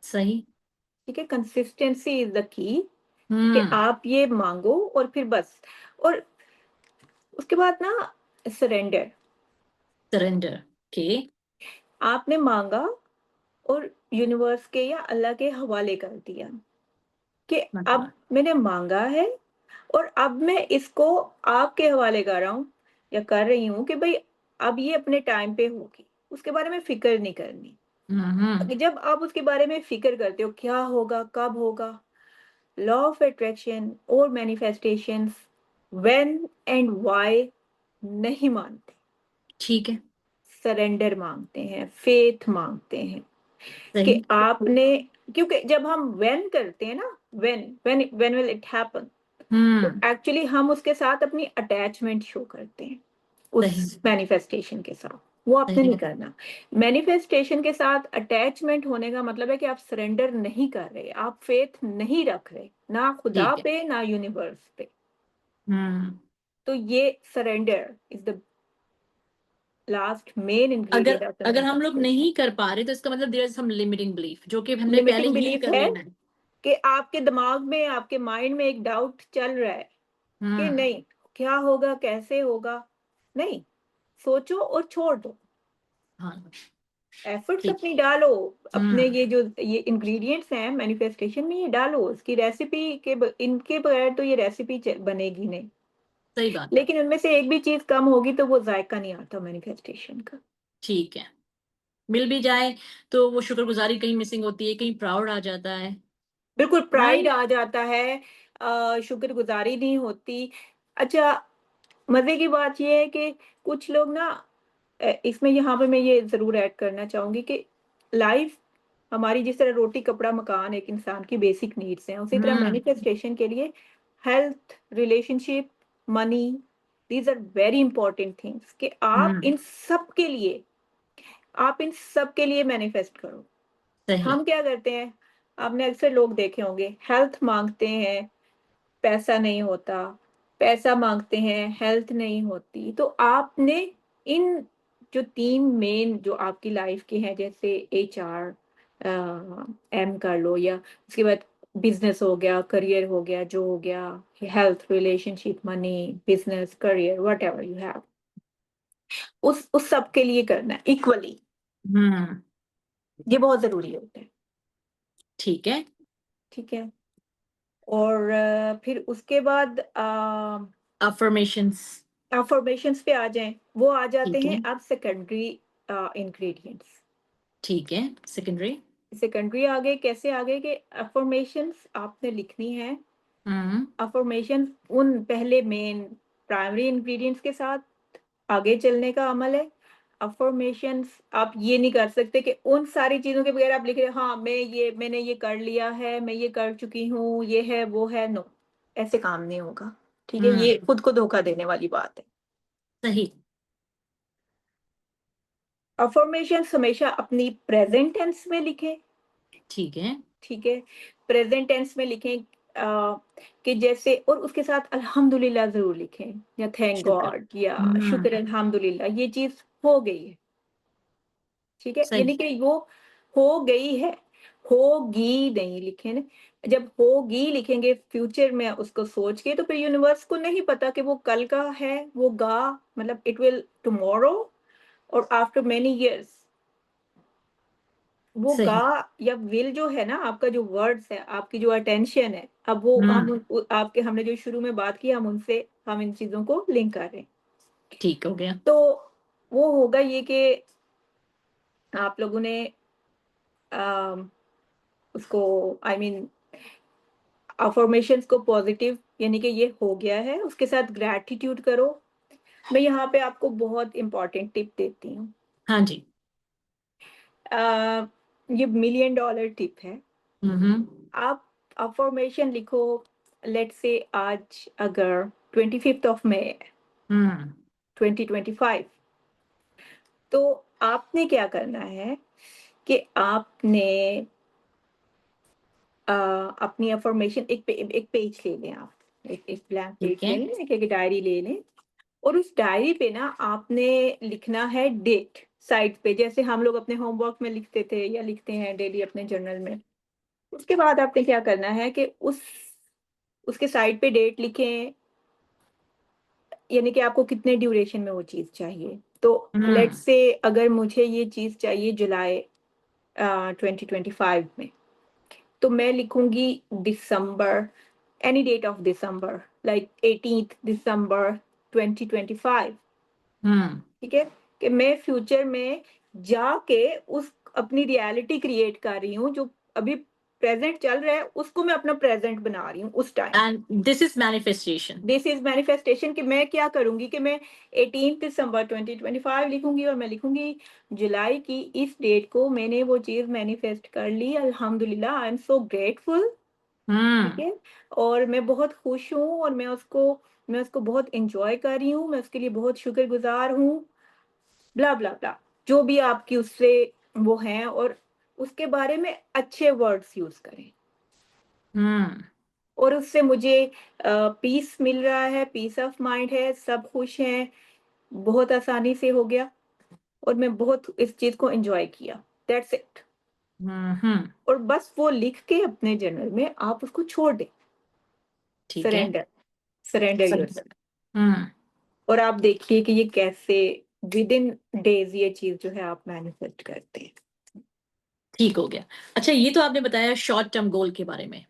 B: सही।
A: ठीक है। कंसिस्टेंसी इज द की, कि
B: हम्म।
A: आप ये मांगो और फिर बस। और उसके बाद ना सरेंडर,
B: सरेंडर के।
A: आपने मांगा और यूनिवर्स के या अल्लाह के हवाले कर दिया कि अब
B: मतलब।
A: मैंने मांगा है, और अब मैं इसको आपके हवाले कर रहा हूँ या कर रही हूँ कि भाई अब ये अपने टाइम पे होगी, उसके बारे में फिक्र नहीं करनी।
B: हम्म।
A: जब आप उसके बारे में फिक्र करते हो क्या होगा कब होगा, लॉ ऑफ अट्रैक्शन और मैनिफेस्टेशंस व्हेन एंड व्हाई नहीं मानते,
B: ठीक है।
A: सरेंडर मांगते हैं, फेथ मांगते हैं कि
B: सही।
A: आपने, क्योंकि जब हम व्हेन करते हैं ना, when when when will it happen, तो
B: हम्म।
A: एक्चुअली हम उसके साथ अपनी अटैचमेंट शो करते हैं
B: सही।
A: उस मैनिफेस्टेशन के साथ। वो आपने
B: सही।
A: नहीं करना। मैनिफेस्टेशन के साथ अटैचमेंट होने का मतलब है कि आप सरेंडर नहीं कर रहे, आप फेथ नहीं रख रहे, ना खुदा
B: ठीक है।
A: पे ना यूनिवर्स पे।
B: हम्म।
A: तो ये surrender is the last main
B: अगर
A: इंग्रेडिएंट ऑफ द
B: अगर हम लोग
A: मैनिफेस्टेशन।
B: नहीं कर पा रहे तो इसका मतलब there is some limiting belief जो कि हमने पहले
A: लिमिटिंग
B: हील
A: बिलीफ
B: कर
A: है
B: लेना है।
A: कि आपके दिमाग में, आपके माइंड में एक डाउट चल रहा है कि
B: हम्म।
A: नहीं, क्या होगा, कैसे होगा। नहीं, सोचो और छोड़ दो।
B: हाँ।
A: एफर्ट्स
B: ठीक।
A: अपनी डालो, अपने
B: हम्म।
A: ये इंग्रेडिएंट्स हैं मैनिफेस्टेशन में, ये डालो। इसकी रेसिपी इनके बगैर तो ये रेसिपी बनेगी नहीं।
B: सही बात है।
A: लेकिन उनमें से एक भी चीज कम होगी तो वो जायका नहीं आता मैनिफेस्टेशन का।
B: ठीक है। मिल भी जाए तो वो शुक्रगुजारी कहीं मिसिंग होती है, कहीं प्राउड आ जाता है।
A: बिल्कुल प्राइड
B: राइट।
A: आ जाता है, शुक्रगुजारी नहीं होती। अच्छा, मजे की बात ये है कि कुछ लोग ना, इसमें यहाँ पे मैं ये जरूर ऐड करना चाहूंगी कि लाइफ हमारी जिस तरह रोटी कपड़ा मकान एक इंसान की बेसिक नीड्स हैं, उसी तरह
B: हम्म।
A: मैनिफेस्टेशन के लिए health, relationship, money, these are very important things कि
B: हम्म।
A: आप इन सब के लिए मैनिफेस्ट करो।
B: सही।
A: हम क्या करते हैं, आपने अक्सर लोग देखे होंगे, हेल्थ मांगते हैं, पैसा नहीं होता, पैसा मांगते हैं, हेल्थ नहीं होती। तो आपने इन जो तीन मेन जो आपकी लाइफ के हैं, जैसे HR, एम कर लो, या उसके बाद बिजनेस हो गया, करियर हो गया, जो हो गया, health, relationship, money, business, career, what ever you have, उस सब के लिए करना है इक्वली।
B: हम्म।
A: ये बहुत जरूरी होता है।
B: ठीक है।
A: ठीक है। और फिर उसके बाद
B: अफर्मेशंस।
A: अफर्मेशंस पे आ जाएं, वो आ जाते
B: ठीक
A: हैं
B: है।
A: अब सेकेंडरी इंग्रेडिएंट्स।
B: ठीक है। सेकेंडरी।
A: सेकेंडरी आ गए, कैसे आ गए कि अफर्मेशंस आपने लिखनी है।
B: हम्म।
A: अफर्मेशन उन पहले मेन प्राइमरी इंग्रेडिएंट्स के साथ आगे चलने का अमल है। अफर्मेशंस आप ये नहीं कर सकते कि उन सारी चीजों के बगैर आप लिख रहे हैं, हाँ मैंने ये कर लिया है, मैं ये कर चुकी हूँ, ये है वो है। नो, ऐसे काम नहीं होगा। ठीक है, ये
B: हम्म।
A: खुद को धोखा देने वाली बात है।
B: सही।
A: अफर्मेशन हमेशा अपनी प्रेजेंट टेंस में लिखें।
B: ठीक है।
A: ठीक है, प्रेजेंट टेंस में लिखें, कि जैसे, और उसके साथ अल्हम्दुलिल्लाह जरूर लिखें, या थैंक
B: शुक्र।
A: गॉड, या
B: हम्म।
A: शुक्र अल्हम्दुलिल्लाह, ये चीज हो गई है। ठीक है,
B: सही।
A: यानी कि वो हो गई है, होगी नहीं लिखे ना। जब होगी लिखेंगे फ्यूचर में उसको सोच के, तो फिर यूनिवर्स को नहीं पता कि वो कल का है, वो गा, मतलब इट विल टुमारो, और आफ्टर मेनी इयर्स वो गा
B: सही।
A: या विल जो है ना, आपका जो वर्ड्स है, आपकी जो अटेंशन है, अब वो हम
B: हम्म।
A: आपके हमने जो शुरू में बात की, हम इन चीजों को लिंक कर रहे हैं।
B: ठीक हो गया।
A: तो वो होगा ये कि आप लोगों ने अम, उसको, आई मीन, अफर्मेशंस को पॉजिटिव, यानी कि ये हो गया है, उसके साथ ग्रैटिट्यूड करो। मैं यहाँ पे आपको बहुत इंपॉर्टेंट टिप देती हूँ।
B: हाँ जी।
A: अ, ये $1 million टिप है।
B: हम्म।
A: आप अफर्मेशन लिखो, लेट से आज अगर 25 मई
B: हम्म।
A: 2025, तो आपने क्या करना है कि आपने अपनी अफर्मेशन एक पेज ले लें आप, एक ब्लैंक पेज
B: ठीक है।
A: ले लें, एक डायरी ले लें। और उस डायरी पे ना आपने लिखना है डेट, साइड पे, जैसे हम लोग अपने होमवर्क में लिखते थे या लिखते हैं डेली अपने जर्नल में। उसके बाद आपने क्या करना है कि उसके साइड पे डेट लिखें, यानी कि आपको कितने ड्यूरेशन में वो चीज चाहिए। तो लेट्स
B: हम्म।
A: से अगर मुझे ये चीज चाहिए जुलाई 2025 में, तो मैं लिखूंगी December, any date of December, like 18 December 2025।
B: हम्म।
A: ठीक है, कि मैं फ्यूचर में जाके उस अपनी रियलिटी क्रिएट कर रही हूँ, जो अभी प्रेजेंट चल रहा है उसको मैं अपना प्रेजेंट बना रही हूँ उस time.
B: And this is manifestation.
A: This is manifestation, कि मैं क्या करूंगी कि मैं 18 दिसंबर 2025 लिखूंगी, और मैं लिखूंगी जुलाई की इस डेट को मैंने वो चीज मैनिफेस्ट कर ली, अल्हम्दुलिल्लाह, आई एम सो ग्रेटफुल। ठीक
B: हम्म।
A: है, और मैं बहुत खुश हूँ, और मैं उसको बहुत इंजॉय कर रही हूँ, मैं उसके लिए बहुत शुक्रगुजार हूँ, ब्ला ब्ला ब्ला, जो भी आपकी उससे वो हैं, और उसके बारे में अच्छे वर्ड्स यूज करें।
B: हम्म।
A: और उससे मुझे पीस मिल रहा है, पीस ऑफ माइंड है, सब खुश हैं, बहुत आसानी से हो गया, और मैं बहुत इस चीज को एंजॉय किया। That's it.
B: हम्म।
A: और बस वो लिख के अपने जर्नल में आप उसको छोड़ दें।
B: ठीक है।
A: सरेंडर, सरेंडर
B: सही।
A: योरसेल्फ।
B: हम्म।
A: और आप देखिए कि ये कैसे विद इन डेज ये चीज जो है आप मैनिफेस्ट करते हैं।
B: ठीक हो गया। अच्छा, ये तो आपने बताया शॉर्ट टर्म गोल के बारे में।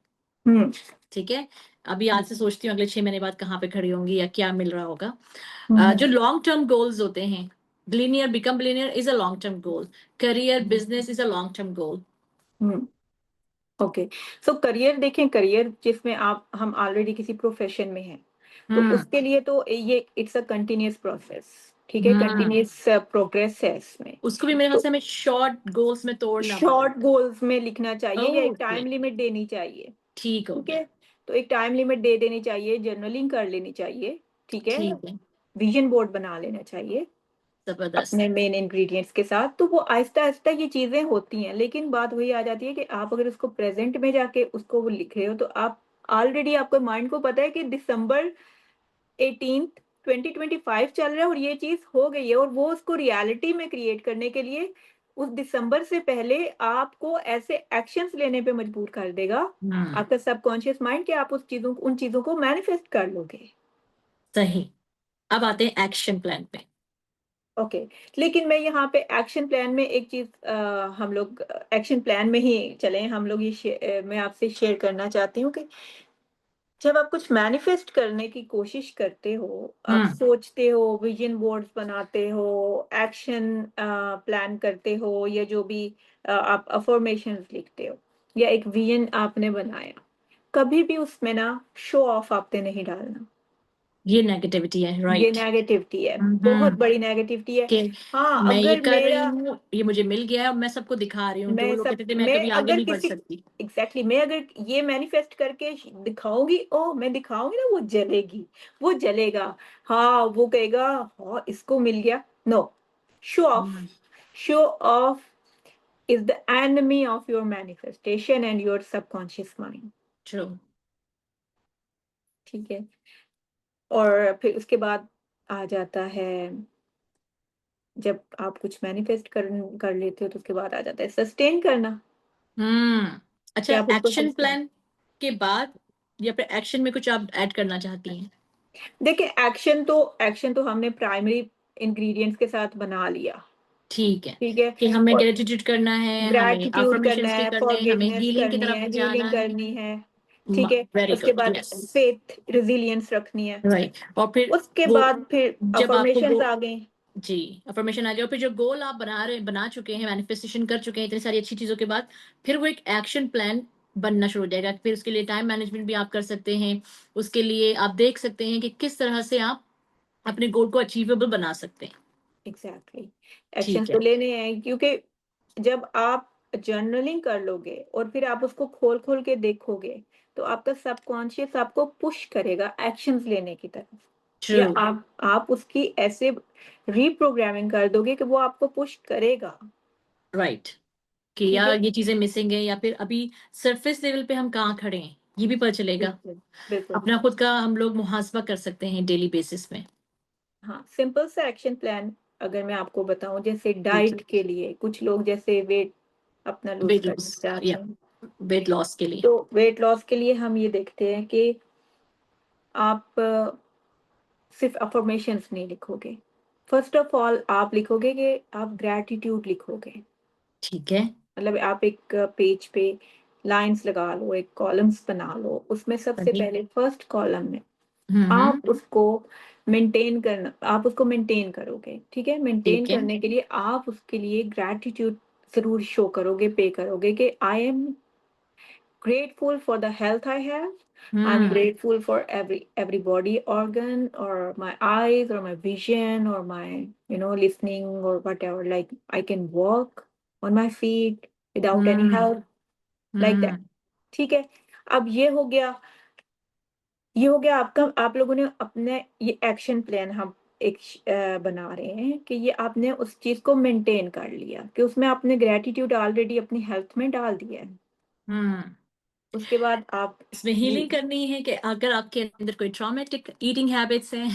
A: हम्म।
B: ठीक है। अभी आज से सोचती हूँ अगले 6 महीने बाद कहाँ पे खड़ी होंगी या क्या मिल रहा होगा।
A: हम्म।
B: जो लॉन्ग टर्म गोल्स होते हैं, billionaire become billionaire is a long term goal, career business is a long term goal.
A: Hmm. Okay. So career देखें, करियर जिसमें आप हम ऑलरेडी किसी प्रोफेशन में हैं, तो
B: हम्म।
A: उसके लिए तो ये इट्स अ कंटिन्यूअस प्रोसेस। ठीक है,
B: हम्म।
A: कंटिन्यूअस प्रोग्रेस है इसमें।
B: उसको भी मेरे ख्याल
A: तो
B: से हमें शॉर्ट गोल्स में तोड़ना
A: शॉर्ट
B: पड़ेगा।
A: गोल्स में लिखना चाहिए या एक
B: ओके।
A: टाइम लिमिट देनी चाहिए।
B: ठीक हो
A: ठीक
B: गया।
A: है, तो एक टाइम लिमिट दे देनी चाहिए, जर्नलिंग कर लेनी चाहिए। ठीक है,
B: ठीक है।
A: विजन बोर्ड बना लेना चाहिए
B: जबरदस्त।
A: अपने मेन इंग्रेडिएंट्स के साथ। तो वो आहिस्ता आहिस्ता ये चीजें होती हैं, लेकिन बात वही आ जाती है कि आप अगर उसको प्रेजेंट में जाके उसको वो लिख रहे हो, तो आप ऑलरेडी आपको माइंड को पता है कि दिसंबर 18 2025 चल रहा है और ये चीज हो गई है, और वो उसको रियलिटी में क्रिएट करने के लिए उस दिसंबर से पहले आपको ऐसे एक्शंस लेने पे मजबूर कर देगा
B: हम्म।
A: आपका सबकॉन्शियस माइंड, कि आप उन चीजों को मैनिफेस्ट कर लोगे।
B: सही। अब आते हैं एक्शन प्लान पे।
A: ओके। लेकिन मैं यहाँ पे एक्शन प्लान में एक चीज, हम लोग एक्शन प्लान में ही चले, हम लोग मैं आपसे शेयर करना चाहती हूँ कि जब आप कुछ मैनिफेस्ट करने की कोशिश करते हो, आप
B: हम्म।
A: सोचते हो, विजन बोर्ड्स बनाते हो, एक्शन प्लान करते हो, या जो भी आप अफर्मेशंस लिखते हो, या एक विजन आपने बनाया, कभी भी उसमें ना शो ऑफ आपने नहीं डालना।
B: ये नेगेटिविटी है,
A: ये
B: राइट।
A: नेगेटिविटी है, बहुत
B: हम्म।
A: बड़ी नेगेटिविटी है।
B: कि
A: हाँ,
B: मैं ये
A: अगर
B: कर रही
A: मेरा,
B: हूँ, ये मुझे मिल गया है और मैं सबको दिखा रही हूँ, जो लोग कहते थे मैं
A: मैं
B: कभी आगे
A: अगर
B: नहीं बढ़
A: किसी,
B: सकती।
A: मैं अगर ये मैनिफेस्ट करके दिखाऊंगी, ओ मैं दिखाऊंगी ना, वो जलेगी, वो जलेगा। हाँ, वो कहेगा हाँ इसको मिल गया। No, show off,
B: hmm.
A: Show off is the enemy of your manifestation and your subconscious mind.
B: True.
A: ठीक है। और फिर उसके बाद आ जाता है, जब आप कुछ मैनिफेस्ट कर लेते हो, तो उसके बाद आ जाता है सस्टेन करना,
B: हम्म।
A: कि
B: अच्छा,
A: आप उसको
B: एक्शन
A: सस्टेन।
B: प्लान के बाद या फिर एक्शन में कुछ आप ऐड करना चाहती हैं?
A: देखिए, एक्शन तो हमने प्राइमरी इंग्रेडिएंट्स के साथ बना लिया।
B: ठीक है।
A: ठीक है।
B: कि हमें
A: और
B: ग्रेटिट्यूड करना है, हमें
A: ग्रैटिट्यूड करना
B: अफर्मेशंस भी
A: है,
B: करने हैं, हमें
A: फॉरगिवनेस
B: हीलिंग की
A: करनी
B: तरफ
A: है,
B: भी जाना
A: हीलिंग
B: है।
A: करनी है। ठीक है।
B: वेरी
A: उसके
B: गुड,
A: बाद
B: यस।
A: फेथ, रिजिलियंस रखनी है।
B: राइट। और फिर
A: उसके
B: वो,
A: बाद फिर
B: जब आपको
A: अफर्मेशंस
B: वो,
A: आ गए।
B: जी, अफर्मेशन आ गया और फिर जो गोल आप बना चुके हैं, मैनिफेस्टेशन कर चुके हैं इतनी सारी अच्छी चीजों के बाद, फिर वो एक एक्शन प्लान बनना शुरू हो जाएगा। फिर उसके लिए टाइम मैनेजमेंट भी आप कर सकते हैं। उसके लिए आप देख सकते हैं कि किस तरह से आप अपने गोल को अचीवेबल बना सकते हैं।
A: एग्जैक्टली। एक्शन
B: ठीक
A: तो
B: है।
A: लेने हैं, क्योंकि जब आप जर्नलिंग कर लोगे और फिर आप उसको खोल खोल के देखोगे, तो आपका सबकॉन्शियस आपको पुश करेगा एक्शंस लेने की तरफ,
B: ट्रू।
A: या आप उसकी ऐसे रीप्रोग्रामिंग कर दोगे कि वो आपको पुश करेगा।
B: राइट। कि
A: ठीक
B: यार
A: है।
B: ये चीजें मिसिंग है, या फिर अभी सरफेस लेवल पे हम कहाँ खड़े हैं ये भी पता चलेगा।
A: बिल्कुल, बिल्कुल।
B: अपना खुद का हम लोग मुहासबा कर सकते हैं डेली बेसिस में।
A: हाँ, सिंपल सा एक्शन प्लान अगर मैं आपको बताऊं, जैसे
B: जी।
A: डाइट के लिए, कुछ लोग जैसे वेट अपना लूज
B: वेट
A: करना
B: लॉस,
A: चाहते
B: या
A: हैं,
B: वेट लॉस के लिए।
A: तो वेट लॉस के लिए हम ये देखते हैं कि आप सिर्फ अफर्मेशंस नहीं लिखोगे। फर्स्ट ऑफ ऑल आप लिखोगे कि आप ग्रैटिट्यूड लिखोगे।
B: ठीक है।
A: मतलब आप एक पेज पे लाइंस लगा लो, एक कॉलम्स बना लो, उसमें सबसे
B: सही।
A: पहले फर्स्ट कॉलम में
B: हम्म।
A: आप उसको आप उसको मेंटेन करोगे। ठीक है, मेंटेन
B: ठीक है।
A: करने के लिए आप उसके लिए ग्रैटिट्यूड जरूर शो करोगे, पे करोगे, कि I am grateful for the health I have. I'm
B: hmm.
A: grateful for every body organ, or my eyes, or my vision, or my listening, or whatever. Like I can walk on my feet without any
B: hmm.
A: help, like that.
B: हम्म।
A: ठीक है। अब ये हो गया आपका, आप लोगों ने अपने ये एक्शन प्लान हम एक बना रहे हैं कि ये आपने उस चीज को मेंटेन कर लिया, कि उसमें आपने ग्रेटिट्यूड ऑलरेडी अपनी हेल्थ में डाल दिया है।
B: हम्म।
A: उसके बाद आप
B: इसमें
A: ये
B: हीलिंग करनी है कि अगर आपके अंदर कोई ट्रॉमेटिक ईटिंग हैबिट्स हैं।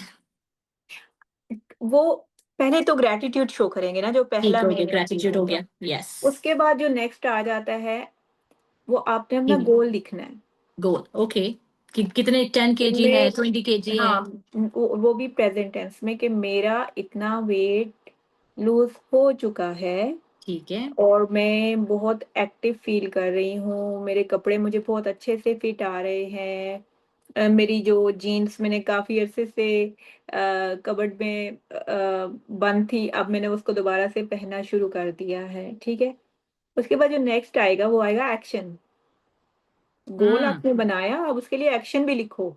A: वो पहले तो ग्रेटिट्यूड शो करेंगे ना, जो
B: ठीक
A: पहला
B: हो गया,
A: मेन चीज
B: ग्रेटिट्यूड हो
A: होगा।
B: गया, यस।
A: उसके बाद जो नेक्स्ट आ जाता है, वो आपने अपना
B: हीलिंग,
A: गोल लिखना है।
B: गोल, ओके। कि कितने 10 kg है,
A: इनमें
B: 20 kg है।
A: हाँ, वो भी प्रेजेंट टेंस में, कि मेरा इतना वेट लूज हो चुका है
B: ठीक है।
A: और मैं बहुत एक्टिव फील कर रही हूँ, मेरे कपड़े मुझे बहुत अच्छे से फिट आ रहे हैं, मेरी जो जीन्स मैंने काफी अरसे से कबर्ड में बंद थी, अब मैंने उसको दोबारा से पहनना शुरू कर दिया है, ठीक है। उसके बाद जो नेक्स्ट आएगा वो आएगा एक्शन। गोल
B: हम्म।
A: आपने बनाया, अब उसके लिए एक्शन भी लिखो,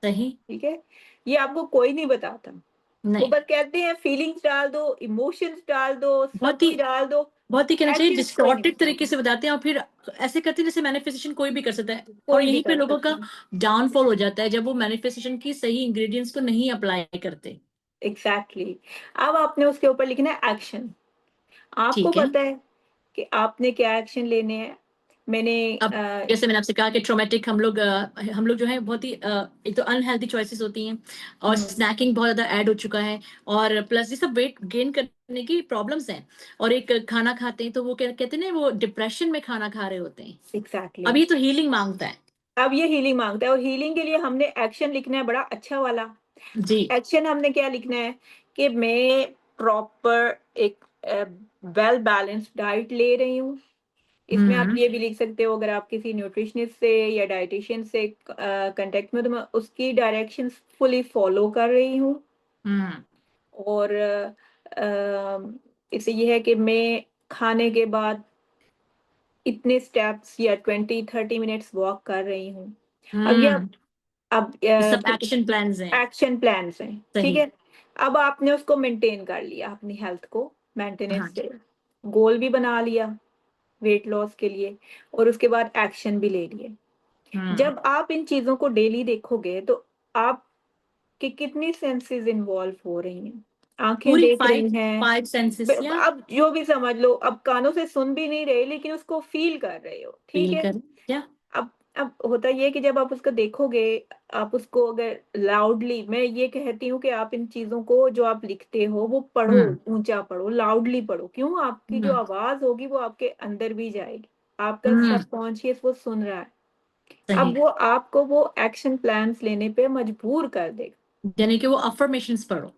B: सही।
A: ठीक है। ये आपको कोई नहीं बताता, वो
B: नहीं,
A: बस कहते हैं फीलिंग्स डाल दो, इमोशंस डाल दो, सब
B: बहुत ही,
A: कुछ डाल दो।
B: बहुत ही कहना चाहिए
A: एक्शंस कोई नहीं
B: डिस्टॉर्टेड तरीके
A: बताता,
B: से बताते हैं, और फिर ऐसे करते हैं जैसे मैनिफेस्टेशन कोई भी कर सकता है। और
A: कोई भी
B: यहीं पे
A: कर
B: लोगों
A: सकता
B: का
A: है।
B: डाउनफॉल हो जाता है जब वो मैनिफेस्टेशन की सही इंग्रेडिएंट्स को नहीं अप्लाई करते।
A: Exactly exactly। अब आपने उसके ऊपर लिखना है एक्शन। आपको
B: ठीक है।
A: पता है कि आपने क्या एक्शन लेने हैं। मैंने
B: अब जैसे मैंने आपसे कहा कि ट्रोमेटिक हम लोग जो है बहुत ही एक तो अनहेल्दी चॉइसेस होती हैं, और
A: हम्म,
B: स्नैकिंग बहुत ज्यादा ऐड हो चुका है, और प्लस ये सब वेट गेन करने की प्रॉब्लम्स हैं। और एक खाना खाते हैं तो वो कहते हैं ना, वो डिप्रेशन में खाना खा रहे होते हैं।
A: एग्जैक्टली
B: अब ये तो हीलिंग मांगता है।
A: अब ये हीलिंग मांगता है, और हीलिंग के लिए हमने एक्शन लिखना है बड़ा अच्छा वाला।
B: जी।
A: एक्शन हमने क्या लिखना है, कि मैं प्रॉपर एक वेल बैलेंस्ड डाइट ले रही हूँ। इसमें आप
B: हम्म।
A: ये भी लिख सकते हो, अगर आप किसी न्यूट्रिशनिस्ट से या डाइटिशियन से कांटेक्ट में, तो मैं उसकी डायरेक्शंस फुली फॉलो कर रही हूँ।
B: हम्म।
A: और इससे ये है कि मैं खाने के बाद इतने स्टेप्स या 20-30 मिनट्स वॉक कर रही हूँ। अब ये
B: हम्म।
A: अब
B: ये सब एक्शन प्लान्स हैं।
A: एक्शन प्लान्स हैं, ठीक
B: सही।
A: है। अब आपने उसको मेंटेन कर लिया, अपनी हेल्थ को मेंटेनेंस
B: हाँ।
A: से गोल भी बना लिया वेट लॉस के लिए, और उसके बाद एक्शन भी ले लिए।
B: हम्म।
A: जब आप इन चीजों को डेली देखोगे तो आपकी कितनी सेंसेस इन्वॉल्व हो रही हैं। आंखें
B: पूरी
A: देख
B: फाइव,
A: रही हैं,
B: फाइव सेंसेस या
A: अब जो भी समझ लो, अब कानों से सुन भी नहीं रहे लेकिन उसको फील कर रहे हो, ठीक
B: फील
A: है।
B: कर, क्या।
A: अब अब होता ये है कि जब आप उसको देखोगे, आप उसको अगर लाउडली, मैं ये कहती हूँ कि आप इन चीजों को जो आप लिखते हो वो पढ़ो,
B: हम्म।
A: ऊंचा पढ़ो, लाउडली पढ़ो। क्यों? आपकी जो
B: हम्म।
A: आवाज होगी वो आपके अंदर भी जाएगी, आपका
B: हम्म।
A: सबकॉन्शियस वो सुन रहा है।
B: सही।
A: अब वो आपको वो एक्शन प्लान्स लेने पे मजबूर कर देगा।
B: यानी कि वो अफर्मेशंस पढ़ो।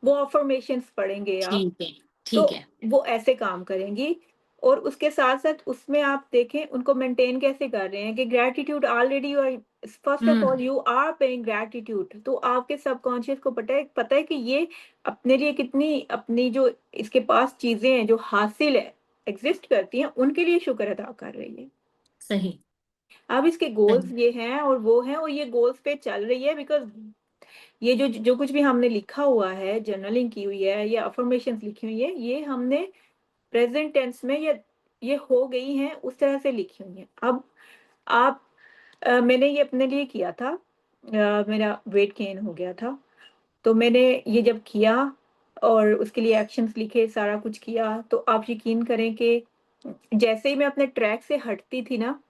A: वो अफर्मेशंस पढ़ेंगे आप,
B: ठीक है।
A: तो
B: ठीक है।
A: वो ऐसे काम करेंगी। और उसके साथ साथ उसमें आप देखें उनको मेंटेन कैसे कर रहे हैं, कि gratitude already you are, first of
B: hmm.
A: All you are paying gratitude, तो आपके सबकॉन्शियस को पता है कि ये अपने लिए कितनी, अपनी जो इसके पास चीजें हैं जो हासिल है, एग्जिस्ट करती हैं, उनके लिए शुक्र अदा कर रही है।
B: सही।
A: अब इसके गोल्स
B: सही।
A: ये हैं और वो हैं, और ये गोल्स पे चल रही है, बिकॉज ये जो जो कुछ भी हमने लिखा हुआ है, जर्नलिंग की हुई है या अफर्मेशंस लिखी हुई है, ये हमने प्रेजेंट टेंस में ये हो गई हैं, उस तरह से लिखी हुई हैं। अब आप मैंने ये अपने लिए किया था, मेरा वेट गेन हो गया था, तो मैंने ये जब किया और उसके लिए एक्शंस लिखे, सारा कुछ किया, तो आप यकीन करें कि जैसे ही मैं अपने ट्रैक से हटती थी ना,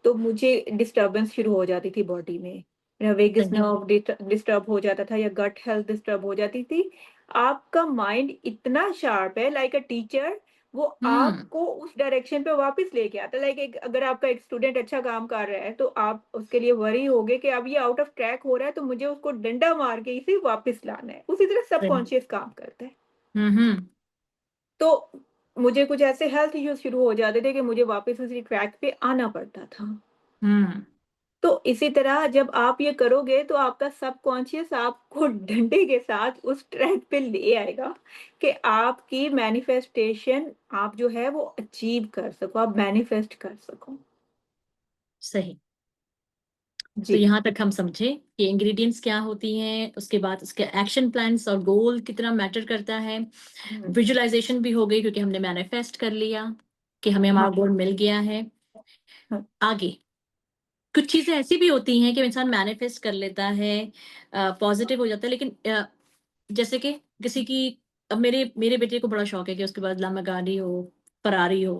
A: तो मुझे डिस्टरबेंस शुरू हो जाती थी बॉडी में, मेरा वेगस
B: सही।
A: नर्व डिस्टर्ब हो जाता था या गट हेल्थ डिस्टर्ब हो जाती थी। आपका माइंड इतना शार्प है, लाइक अ टीचर, वो
B: हम्म।
A: आपको उस डायरेक्शन पे वापस लेके आता है। लाइक एक, अगर आपका एक स्टूडेंट अच्छा काम कर रहा है तो आप उसके लिए वरी होगे कि अब ये आउट ऑफ ट्रैक हो रहा है, तो मुझे उसको डंडा मार के इसे वापस लाना है। उसी तरह
B: सही।
A: सबकॉन्शियस काम करता है।
B: हम्म।
A: तो मुझे कुछ ऐसे हेल्थ इश्यूज शुरू हो जाते थे कि मुझे वापस उसी ट्रैक पे आना पड़ता था।
B: हम्म।
A: तो इसी तरह जब आप ये करोगे तो आपका सबकॉन्शियस आपको डंडे के साथ उस ट्रैक पे ले आएगा, कि आपकी मैनिफेस्टेशन आप जो है वो अचीव कर सको, आप मैनिफेस्ट कर सको।
B: सही। तो
A: जी।
B: यहाँ तक हम समझे कि इंग्रेडिएंट्स क्या होती हैं, उसके बाद उसके एक्शन प्लान्स और गोल कितना मैटर करता है।
A: हम्म,
B: विजुअलाइजेशन भी हो गई क्योंकि हमने मैनिफेस्ट कर लिया कि हमें हमारा
A: हाँ,
B: गोल मिल गया है।
A: हाँ,
B: आगे कुछ चीजें ऐसी भी होती हैं कि इंसान मैनिफेस्ट कर लेता है, पॉजिटिव हो जाता है, लेकिन जैसे कि किसी की, अब मेरे मेरे बेटे को बड़ा शौक है कि उसके पास लंबा गाड़ी हो, फरारी हो।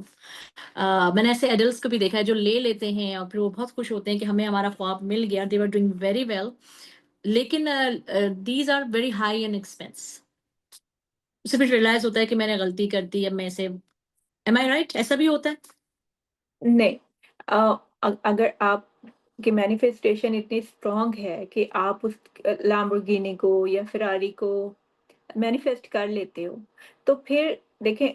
B: मैंने ऐसे एडल्ट्स को भी देखा है जो ले लेते हैं और फिर वो बहुत खुश होते हैं कि हमें हमारा ख्वाब मिल गया, they were doing very well, लेकिन these are very high in expense. उसे फिर रियलाइज होता है कि मैंने गलती कर दी, अब मैं इसे, एम आई राइट, ऐसा भी होता है।
A: नहीं, अगर आप की मैनिफेस्टेशन इतनी स्ट्रांग है कि आप उस लैम्बोर्गिनी को या फेरारी को मैनिफेस्ट कर लेते हो, तो फिर देखें,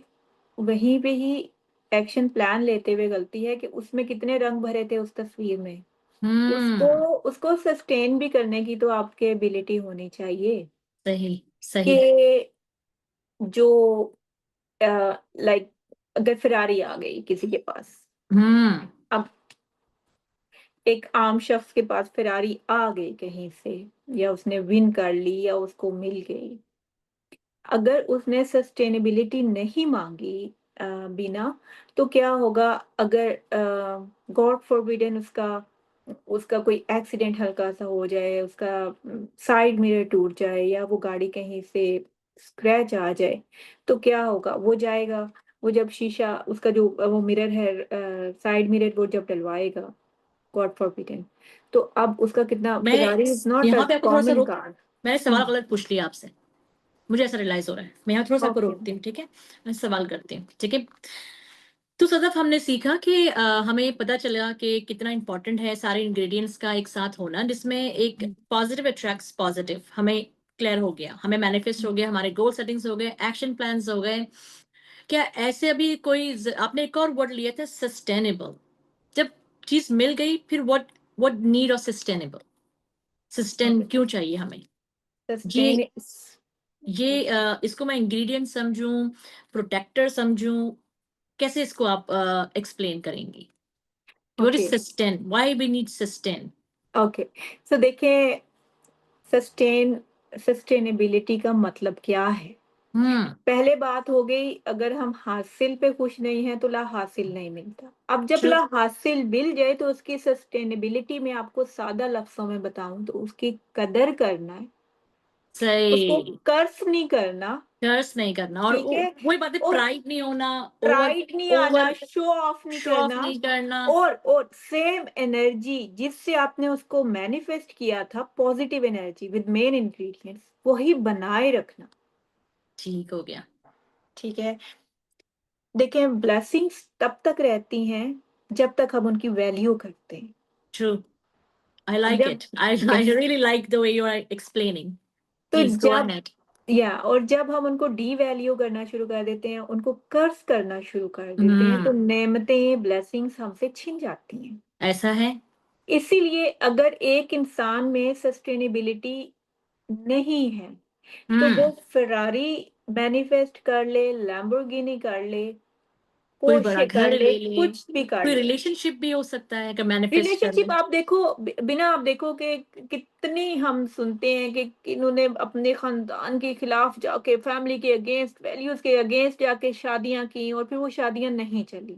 A: वहीं पे ही एक्शन प्लान लेते हुए गलती है कि उसमें कितने रंग भरे थे उस तस्वीर में। उसको
B: हम्म।
A: उसको सस्टेन भी करने की तो आपके एबिलिटी होनी चाहिए
B: सही। सही।
A: कि जो लाइक अगर फिरारी आ गई किसी के पास,
B: हम्म।
A: अब एक आम शख्स के पास फिरारी आ गई कहीं से, या उसने विन कर ली या उसको मिल गई, अगर उसने सस्टेनेबिलिटी नहीं मांगी बिना, तो क्या होगा? अगर गॉड फॉरबिडन उसका उसका कोई एक्सीडेंट हल्का सा हो जाए, उसका साइड मिरर टूट जाए, या वो गाड़ी कहीं से स्क्रैच आ जाए, तो क्या होगा? वो जाएगा, वो जब शीशा उसका जो वो मिरर है, साइड मिरर, वो जब डलवाएगा, गॉड फॉरबिडन, तो अब उसका कितना,
B: मैं
A: फिरारी इज नॉट अ
B: यहाँ पे आपको थोड़ा सा
A: कॉमन
B: रोक,
A: कार।
B: मैंने सवाल गलत पूछ लिया आपसे, मुझे ऐसा रियलाइज हो रहा है, मैं यहाँ थोड़ा सा आपको
A: ओके।
B: रोकती हूँ, ठीक है? मैं सवाल करती हूँ, ठीक है? तो सदफ, हमने सीखा कि हमें पता चला कि कितना इंपॉर्टेंट है सारे इंग्रेडिएंट्स का एक साथ होना, जिसमें एक पॉजिटिव अट्रैक्ट्स पॉजिटिव, हमें क्लियर हो गया, हमें मैनिफेस्ट हो गया, हमारे गोल सेटिंग्स हो गए, एक्शन प्लान्स हो गए। क्या ऐसे अभी कोई आपने एक और वर्ड लिया था, सस्टेनेबल, जब चीज मिल गई फिर what need of sustainable, sustain क्यों चाहिए हमें? ये
A: सस्टेन।
B: इसको मैं इंग्रेडिएंट समझूं, प्रोटेक्टर समझूं, कैसे इसको आप एक्सप्लेन करेंगी? What is
A: okay.
B: Sustain, why we need sustain?
A: Okay, so देखिए, सस्टेनेबिलिटी का मतलब क्या है?
B: हम्म।
A: पहले बात हो गई, अगर हम हासिल पे खुश नहीं हैं तो ला हासिल नहीं मिलता। अब जब
B: ट्रू।
A: ला हासिल मिल जाए तो उसकी सस्टेनेबिलिटी में आपको सादा लफ्जों में बताऊं तो उसकी कदर करना है, उसको
B: सही।
A: कर्ज नहीं करना।
B: कर्स नहीं करना, और
A: ठीक है,
B: वही बात है,
A: और
B: प्राइड नहीं होना, ओवर
A: प्राइड नहीं आना,
B: ओवर
A: शो ऑफ नहीं
B: शो ऑफ
A: करना,
B: नहीं करना।
A: और सेम एनर्जी जिससे आपने उसको मैनिफेस्ट किया था, positive energy with main ingredients, वही बनाए रखना।
B: ठीक हो गया।
A: ठीक है, देखें, ब्लेसिंग्स तब तक रहती हैं जब तक हम उनकी वैल्यू करते हैं।
B: ट्रू। आई लाइक
A: जब
B: it, I
A: yes,
B: really like the way you are explaining.
A: तो
B: प्लीज गो
A: जब
B: अहेड।
A: या और जब हम उनको डी वैल्यू करना शुरू कर देते हैं, उनको कर्ज करना शुरू कर देते हैं, तो
B: हम्म।
A: नेमतें, ब्लेसिंग्स हमसे छिन जाती हैं।
B: ऐसा है।
A: इसीलिए अगर एक इंसान में सस्टेनेबिलिटी नहीं है, तो वो
B: हम्म।
A: फरारी मैनिफेस्ट कर ले, लैम्बोर्गिनी कर ले,
B: कोई बड़ा
A: पोर्शे कर
B: घर
A: ले,
B: ले ले,
A: कुछ भी कर
B: कोई
A: ले।
B: रिलेशनशिप भी हो सकता है अगर मैनिफेस्ट कर ले।
A: रिलेशनशिप आप देखो, बिना आप देखो कि कितनी हम सुनते हैं कि इन्होंने अपने खानदान के खिलाफ जाके, फैमिली के अगेंस्ट, वैल्यूज के अगेंस्ट जाके शादियां की, और फिर वो शादियां नहीं चली।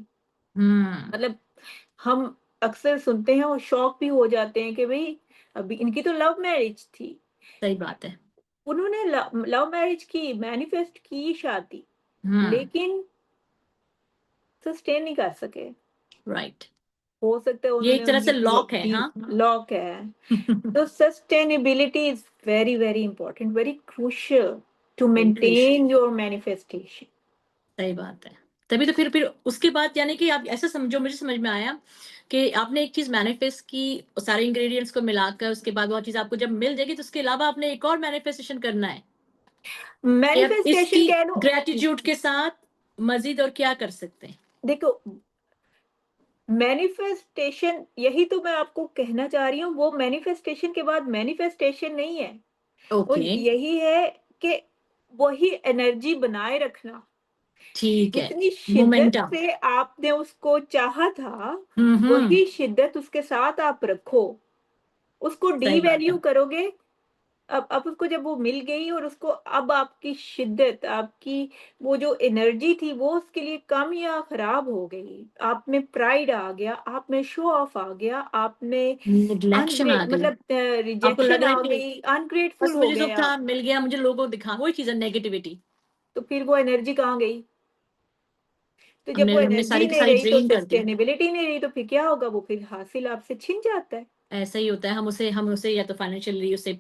B: हम्म।
A: मतलब हम अक्सर सुनते हैं और शॉक भी हो जाते हैं कि भाई, अभी इनकी तो लव मैरिज थी,
B: सही बात है।
A: उन्होंने लव मैरिज की, मैनिफेस्ट की शादी,
B: हम्म।
A: लेकिन सस्टेन नहीं कर सके।
B: राइट।
A: हो सकता है
B: ये
A: उन्होंने
B: एक तरह से
A: उनकी
B: लॉक है, हाँ।
A: लॉक है। तो sustainability is very very important, very crucial to
B: very crucial.
A: maintain your manifestation.
B: सही बात है। तभी तो फिर उसके बाद, यानी कि आप ऐसा समझो, मुझे समझ में आया कि आपने एक चीज मैनिफेस्ट की, सारे इंग्रेडिएंट्स को मिलाकर, उसके बाद वो चीज आपको जब मिल जाएगी तो उसके अलावा आपने एक और मैनिफेस्टेशन करना है कि आप इसकी
A: मैनिफेस्टेशन कह लो,
B: ग्रेटिट्यूड के साथ मजीद और क्या कर सकते हैं।
A: देखो, मैनिफेस्टेशन यही तो मैं आपको कहना चाह रही हूँ, वो मैनिफेस्टेशन के बाद मैनिफेस्टेशन नहीं है, वो
B: ओके।
A: यही है कि वही एनर्जी बनाए रखना,
B: ठीक है।
A: जितनी शिद्दत
B: मोमेंटम।
A: से आपने उसको चाहा था,
B: हम्म।
A: वही शिद्दत उसके साथ आप रखो। उसको डी
B: सही बात है।
A: वैल्यू करोगे, अब उसको जब वो मिल गई, और उसको अब आपकी शिद्दत, आपकी वो जो एनर्जी थी, वो उसके लिए कम या खराब हो गई, आप में प्राइड आ गया, आप में शो ऑफ आ गया, आप में
B: निग्लेक्शन आ गई,
A: मतलब
B: आपको लग
A: रिजेक्शन
B: रहा है
A: आ
B: कि
A: गई, अनग्रेटफुल
B: बस
A: हो
B: मुझे
A: गए
B: सुख था,
A: आप।
B: मिल गया मुझे, लोगों को दिखा, वही चीज है, नेगेटिविटी।
A: तो फिर वो एनर्जी कहाँ गई? तो जब
B: हमने
A: वो
B: हमने
A: एनर्जी
B: सारी की
A: नहीं
B: सारी
A: रही तो
B: ड्रेन कर दी।
A: सस्टेनेबिलिटी नहीं रही, तो फिर क्या होगा, वो फिर हासिल आपसे छिन जाता है।
B: ऐसा ही होता है, हम उसे या तो फाइनेंशियली उसे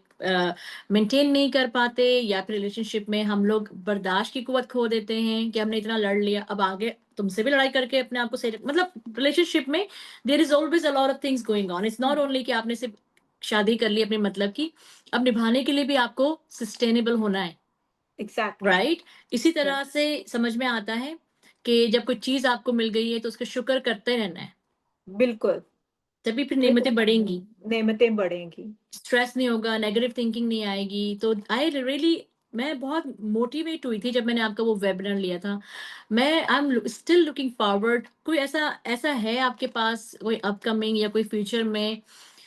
B: मेंटेन नहीं कर पाते, या फिर रिलेशनशिप में हम लोग बर्दाश्त की कुवत खो देते हैं कि हमने इतना लड़ लिया, अब आगे तुमसे भी लड़ाई करके अपने आप को सही मतलब रिलेशनशिप में there is always a lot of things going on. It's not only कि आपने सिर्फ शादी कर ली अपने मतलब की, अब निभाने के लिए भी आपको सस्टेनेबल होना है,
A: एग्जैक्टली।
B: राइट? इसी तरह से समझ में आता है कि जब कोई चीज आपको मिल गई है तो उसका शुक्र करते रहना है,
A: बिल्कुल।
B: तभी फिर
A: देखो,
B: नेमतें बढ़ेंगी,
A: नेमतें बढ़ेंगी।
B: स्ट्रेस नहीं होगा, नेगेटिव थिंकिंग नहीं आएगी। तो आई रियली, मैं बहुत मोटिवेट हुई थी जब मैंने आपका वो वेबिनार लिया था। मैं I am still looking forward. कोई ऐसा ऐसा है आपके पास कोई अपकमिंग या कोई फ्यूचर में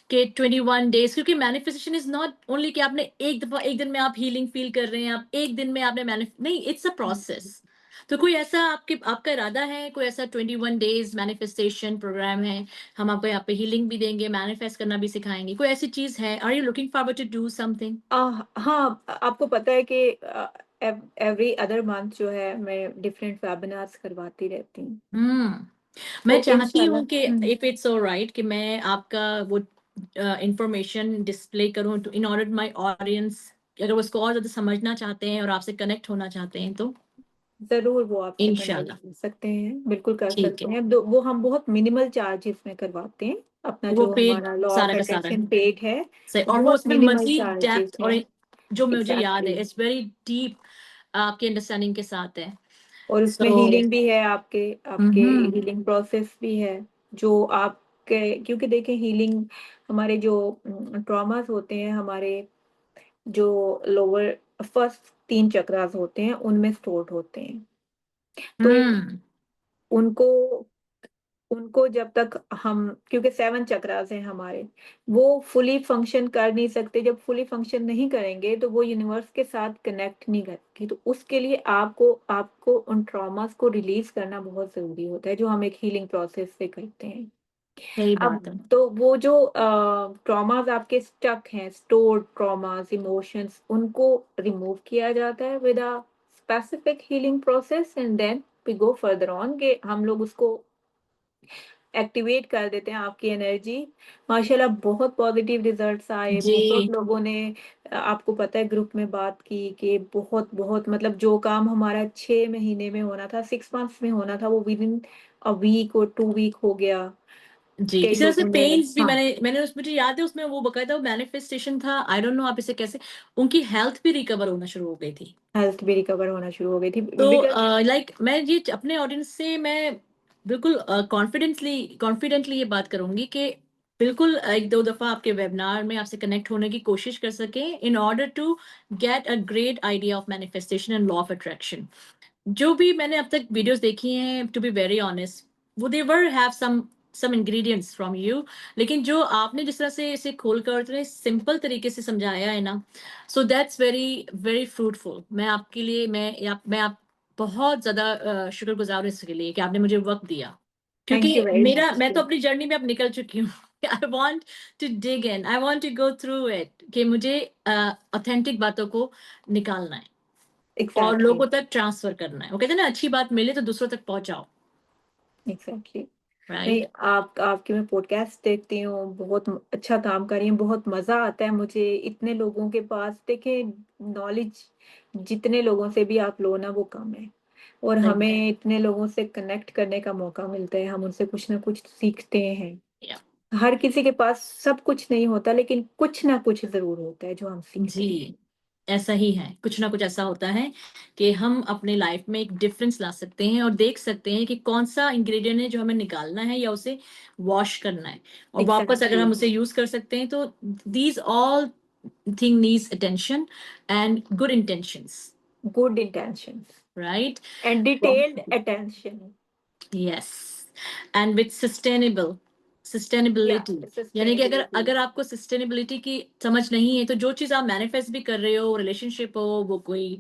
B: कि 21 डेज, क्योंकि मैनिफेस्टेशन इज नॉट ओनली कि आपने एक दफा एक दिन में आप हीलिंग फील कर रहे हैं, आप एक दिन में आपने नहीं, इट्स अ प्रोसेस। तो कोई ऐसा आपका इरादा है, कोई ऐसा 21 डेज मैनिफेस्टेशन प्रोग्राम है? हम आपको यहाँ पे हीलिंग भी देंगे, मैनिफेस्ट करना भी सिखाएंगे, कोई ऐसी चीज है? Are you looking forward to do something?
A: हाँ, आपको पता है कि एवरी अदर मंथ जो है मैं डिफरेंट वेबिनार्स करवाती रहती हूँ।
B: मैं
A: तो
B: चाहती
A: इंशाल्लाह।
B: हूँ कि इफ इट्स ऑलराइट कि मैं आपका वो इंफॉर्मेशन डिस्प्ले करूँ to in order my audience, अगर वो उसको और ज्यादा समझना चाहते हैं और आपसे कनेक्ट होना चाहते हैं तो
A: जरूर वो आपसे कनेक्ट
B: इंशाल्लाह।
A: कर सकते हैं, बिल्कुल कर
B: ठीक
A: सकते
B: है,
A: हैं। वो हम बहुत मिनिमल चार्जेस में करवाते हैं। अपना
B: वो
A: जो
B: पेड,
A: हमारा लॉ
B: सारा
A: ऑफ
B: का सारा
A: अट्रैक्शन पेड है,
B: सही,
A: वो
B: और वो
A: बहुत
B: उसमें
A: मिनिमल
B: मजीद
A: चार्जेस
B: डेप्थ, और
A: है।
B: जो मुझे याद है
A: एग्जैक्टली।
B: इट्स वेरी डीप, आपकी अंडरस्टैंडिंग के साथ है।
A: और उसमें
B: सो
A: हीलिंग भी है, आपके आपके
B: हम्म
A: हीलिंग प्रोसेस भी है जो आपके, क्योंकि देखें हीलिंग, हमारे जो ट्रॉमास होते हैं, हमारे जो लोअर फर्स्ट 3 चक्रास होते हैं उनमें स्टोर्ड होते हैं। तो
B: हम्म
A: उनको उनको जब तक हम, क्योंकि 7 चक्रास हैं हमारे, वो फुली फंक्शन कर नहीं सकते। जब फुली फंक्शन नहीं करेंगे तो वो यूनिवर्स के साथ कनेक्ट नहीं करेंगे। तो उसके लिए आपको आपको उन ट्रॉमास को रिलीज करना बहुत जरूरी होता है, जो हम एक हीलिंग प्रोसेस से करते हैं।
B: सही बात है।
A: अब तो वो जो ट्रॉमास आपके स्टक हैं, स्टोर्ड ट्रॉमास, इमोशंस, उनको रिमूव किया जाता है with a specific healing process, and then we go further on के हम लोग उसको एक्टिवेट कर देते हैं, आपकी एनर्जी। माशाल्लाह बहुत पॉजिटिव रिजल्ट्स आए,
B: जी
A: बहुत लोगों ने आपको पता है ग्रुप में बात की कि बहुत बहुत मतलब जो काम हमारा 6 महीने में होना था, 6 मंथ्स में होना था, वो विद इन अ वीक और 2 वीक हो गया।
B: जी,
A: कई
B: इसी तरह से
A: लोगों ने।
B: पेन्स भी
A: हाँ,
B: मैंने मुझे याद है उसमें वो बकायदा वो मैनिफेस्टेशन था, आई डोंट नो आप इसे कैसे, उनकी हेल्थ भी रिकवर होना शुरू हो गई थी।
A: हेल्थ भी रिकवर होना शुरू हो गई थी
B: तो
A: बिकॉज।
B: लाइक मैं ये अपने ऑडियंस से मैं बिल्कुल कॉन्फिडेंटली ये बात करूंगी कि बिल्कुल एक दो दफा आपके वेबिनार में आपसे कनेक्ट होने की कोशिश कर सके in order to get a great idea of manifestation and law of attraction. जो भी मैंने अब तक वीडियोस देखी हैं, टू बी वेरी ऑनेस्ट, वो they'd have some ingredients from you, लेकिन जो आपने जिस तरह से इसे खोलकर इतने सिंपल तरीके से समझाया है ना, so that's very very fruitful. मैं आपके लिए मैं आप बहुत ज्यादा शुक्रगुजार हूं इसके लिए कि आपने मुझे वक्त दिया, क्योंकि
A: थैंक यू वेरी
B: मेरा
A: मच।
B: मैं तो अपनी जर्नी में अब निकल चुकी हूँ। I want to dig in, I want to go through it, कि मुझे ऑथेंटिक बातों को निकालना है और
A: एग्जैक्टली।
B: लोगों तक ट्रांसफर करना है। वो कहते हैं ना, अच्छी बात मिले तो दूसरों तक पहुंचाओ,
A: एग्जैक्टली। नहीं,
B: राइट?
A: आपकी मैं पॉडकास्ट देखती हूँ, बहुत अच्छा काम कर रही हैं, बहुत मजा आता है मुझे इतने लोगों के पास। देखे, नॉलेज जितने लोगों से भी आप लो ना, वो कम है। और
B: सही
A: हमें
B: बात।
A: इतने लोगों से कनेक्ट करने का मौका मिलता है, हम उनसे कुछ ना कुछ सीखते हैं।
B: Yeah.
A: हर किसी के पास सब कुछ नहीं होता, लेकिन कुछ ना कुछ जरूर होता है जो हम सीखते हैं।
B: जी, ऐसा ही है, कुछ ना कुछ ऐसा होता है कि हम अपने लाइफ में एक डिफरेंस ला सकते हैं और देख सकते हैं कि कौन सा इंग्रेडिएंट है जो हमें निकालना है या उसे वॉश करना है, और वापस अगर
A: एग्जैक्टली।
B: हम उसे यूज कर सकते हैं तो these all thing needs attention and good intentions,
A: good intentions
B: right?
A: And detailed attention.
B: Yes, and with
A: या
B: सस्टेनेबिलिटी। यानी कि अगर
A: सस्टेनेबिलिटी।
B: अगर आपको सस्टेनेबिलिटी की समझ नहीं है तो जो चीज आप मैनिफेस्ट भी कर रहे हो, रिलेशनशिप हो, वो कोई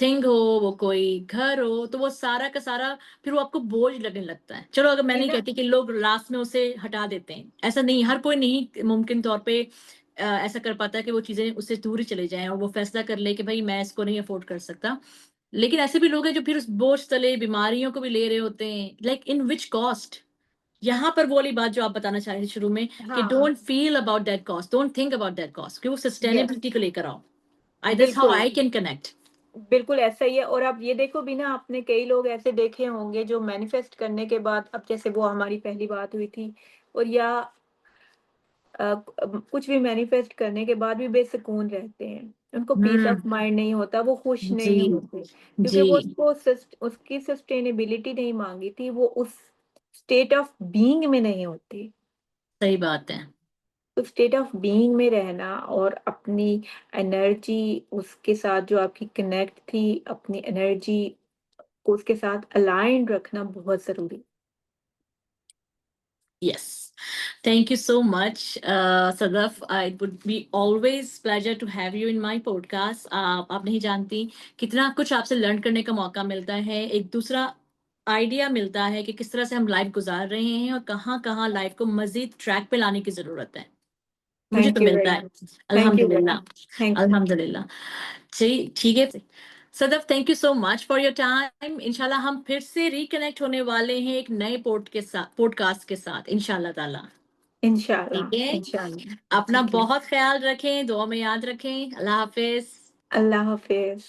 B: थिंग हो, वो कोई घर हो, तो वो सारा का सारा फिर वो आपको बोझ लगने लगता है। चलो, अगर मैं नहीं
A: बिना।
B: कहती कि लोग लास्ट में उसे हटा देते हैं, ऐसा नहीं, हर कोई नहीं मुमकिन तौर पे ऐसा कर पाता है कि वो चीजें उससे दूर ही चले जाएं और वो फैसला कर ले कि भाई मैं इसको नहीं अफोर्ड कर सकता। लेकिन ऐसे भी लोग हैं जो फिर उस बोझ तले बीमारियों को भी ले रहे होते हैं, लाइक इन विच कॉस्ट। यहाँ पर वो वाली बात जो आप बताना चाह रहे थे शुरू में, कि
A: हाँ,
B: don't feel about that cost, don't think about that cost, कि वो
A: यस,
B: सस्टेनेबिलिटी को लेकर आओ। आई दैट्स हाउ
A: बिल्कुल,
B: आई कैन कनेक्ट।
A: बिल्कुल ऐसा ही है। और आप ये देखो भी ना, आपने कई लोग ऐसे देखे होंगे जो मैनिफेस्ट करने के बाद, अब जैसे वो हमारी पहली बात हुई थी, और या कुछ भी मैनिफेस्ट करने के बाद भी बेसुकून रहते हैं, उनको पीस ऑफ
B: हम्म।
A: माइंड नहीं होता, वो खुश
B: जी।
A: नहीं होते, क्योंकि
B: जी।
A: वो उसकी सस्टेनेबिलिटी नहीं मांगी थी, वो उस स्टेट ऑफ बीइंग में नहीं होते।
B: सही बात है।
A: तो स्टेट ऑफ बीइंग में रहना और अपनी एनर्जी उसके साथ जो आपकी कनेक्ट थी, अपनी एनर्जी को उसके साथ अलाइंड रखना बहुत जरूरी।
B: Yes. Thank you so much, Sadaf. It would be always pleasure to have you in my podcast. आप नहीं जानती कितना कुछ आपसे लर्न करने का मौका मिलता है, एक दूसरा आइडिया मिलता है कि किस तरह से हम लाइफ गुजार रहे हैं और कहाँ कहाँ लाइफ को मजीद ट्रैक पे लाने की जरूरत है। मुझे तो
A: थैंक यू
B: मिलता
A: वेरी
B: है।
A: मच। थैंक यू वेरी
B: अल्हम्दुलिल्लाह।
A: मच। Thank you.
B: अल्हम्दुलिल्लाह। जी ठीक है। Sadaf, thank you so much for your time. इंशाल्लाह हम फिर से रिकनेक्ट होने वाले हैं एक नए पॉडकास्ट के साथ, इंशाल्लाह ताला। ठीक
A: इंशाल्लाह,
B: है।
A: इंशाल्लाह।
B: अपना
A: ठीक है।
B: बहुत ख्याल रखें, दुआ में याद रखें। अल्लाह हाफिज।
A: अल्लाह हाफिज।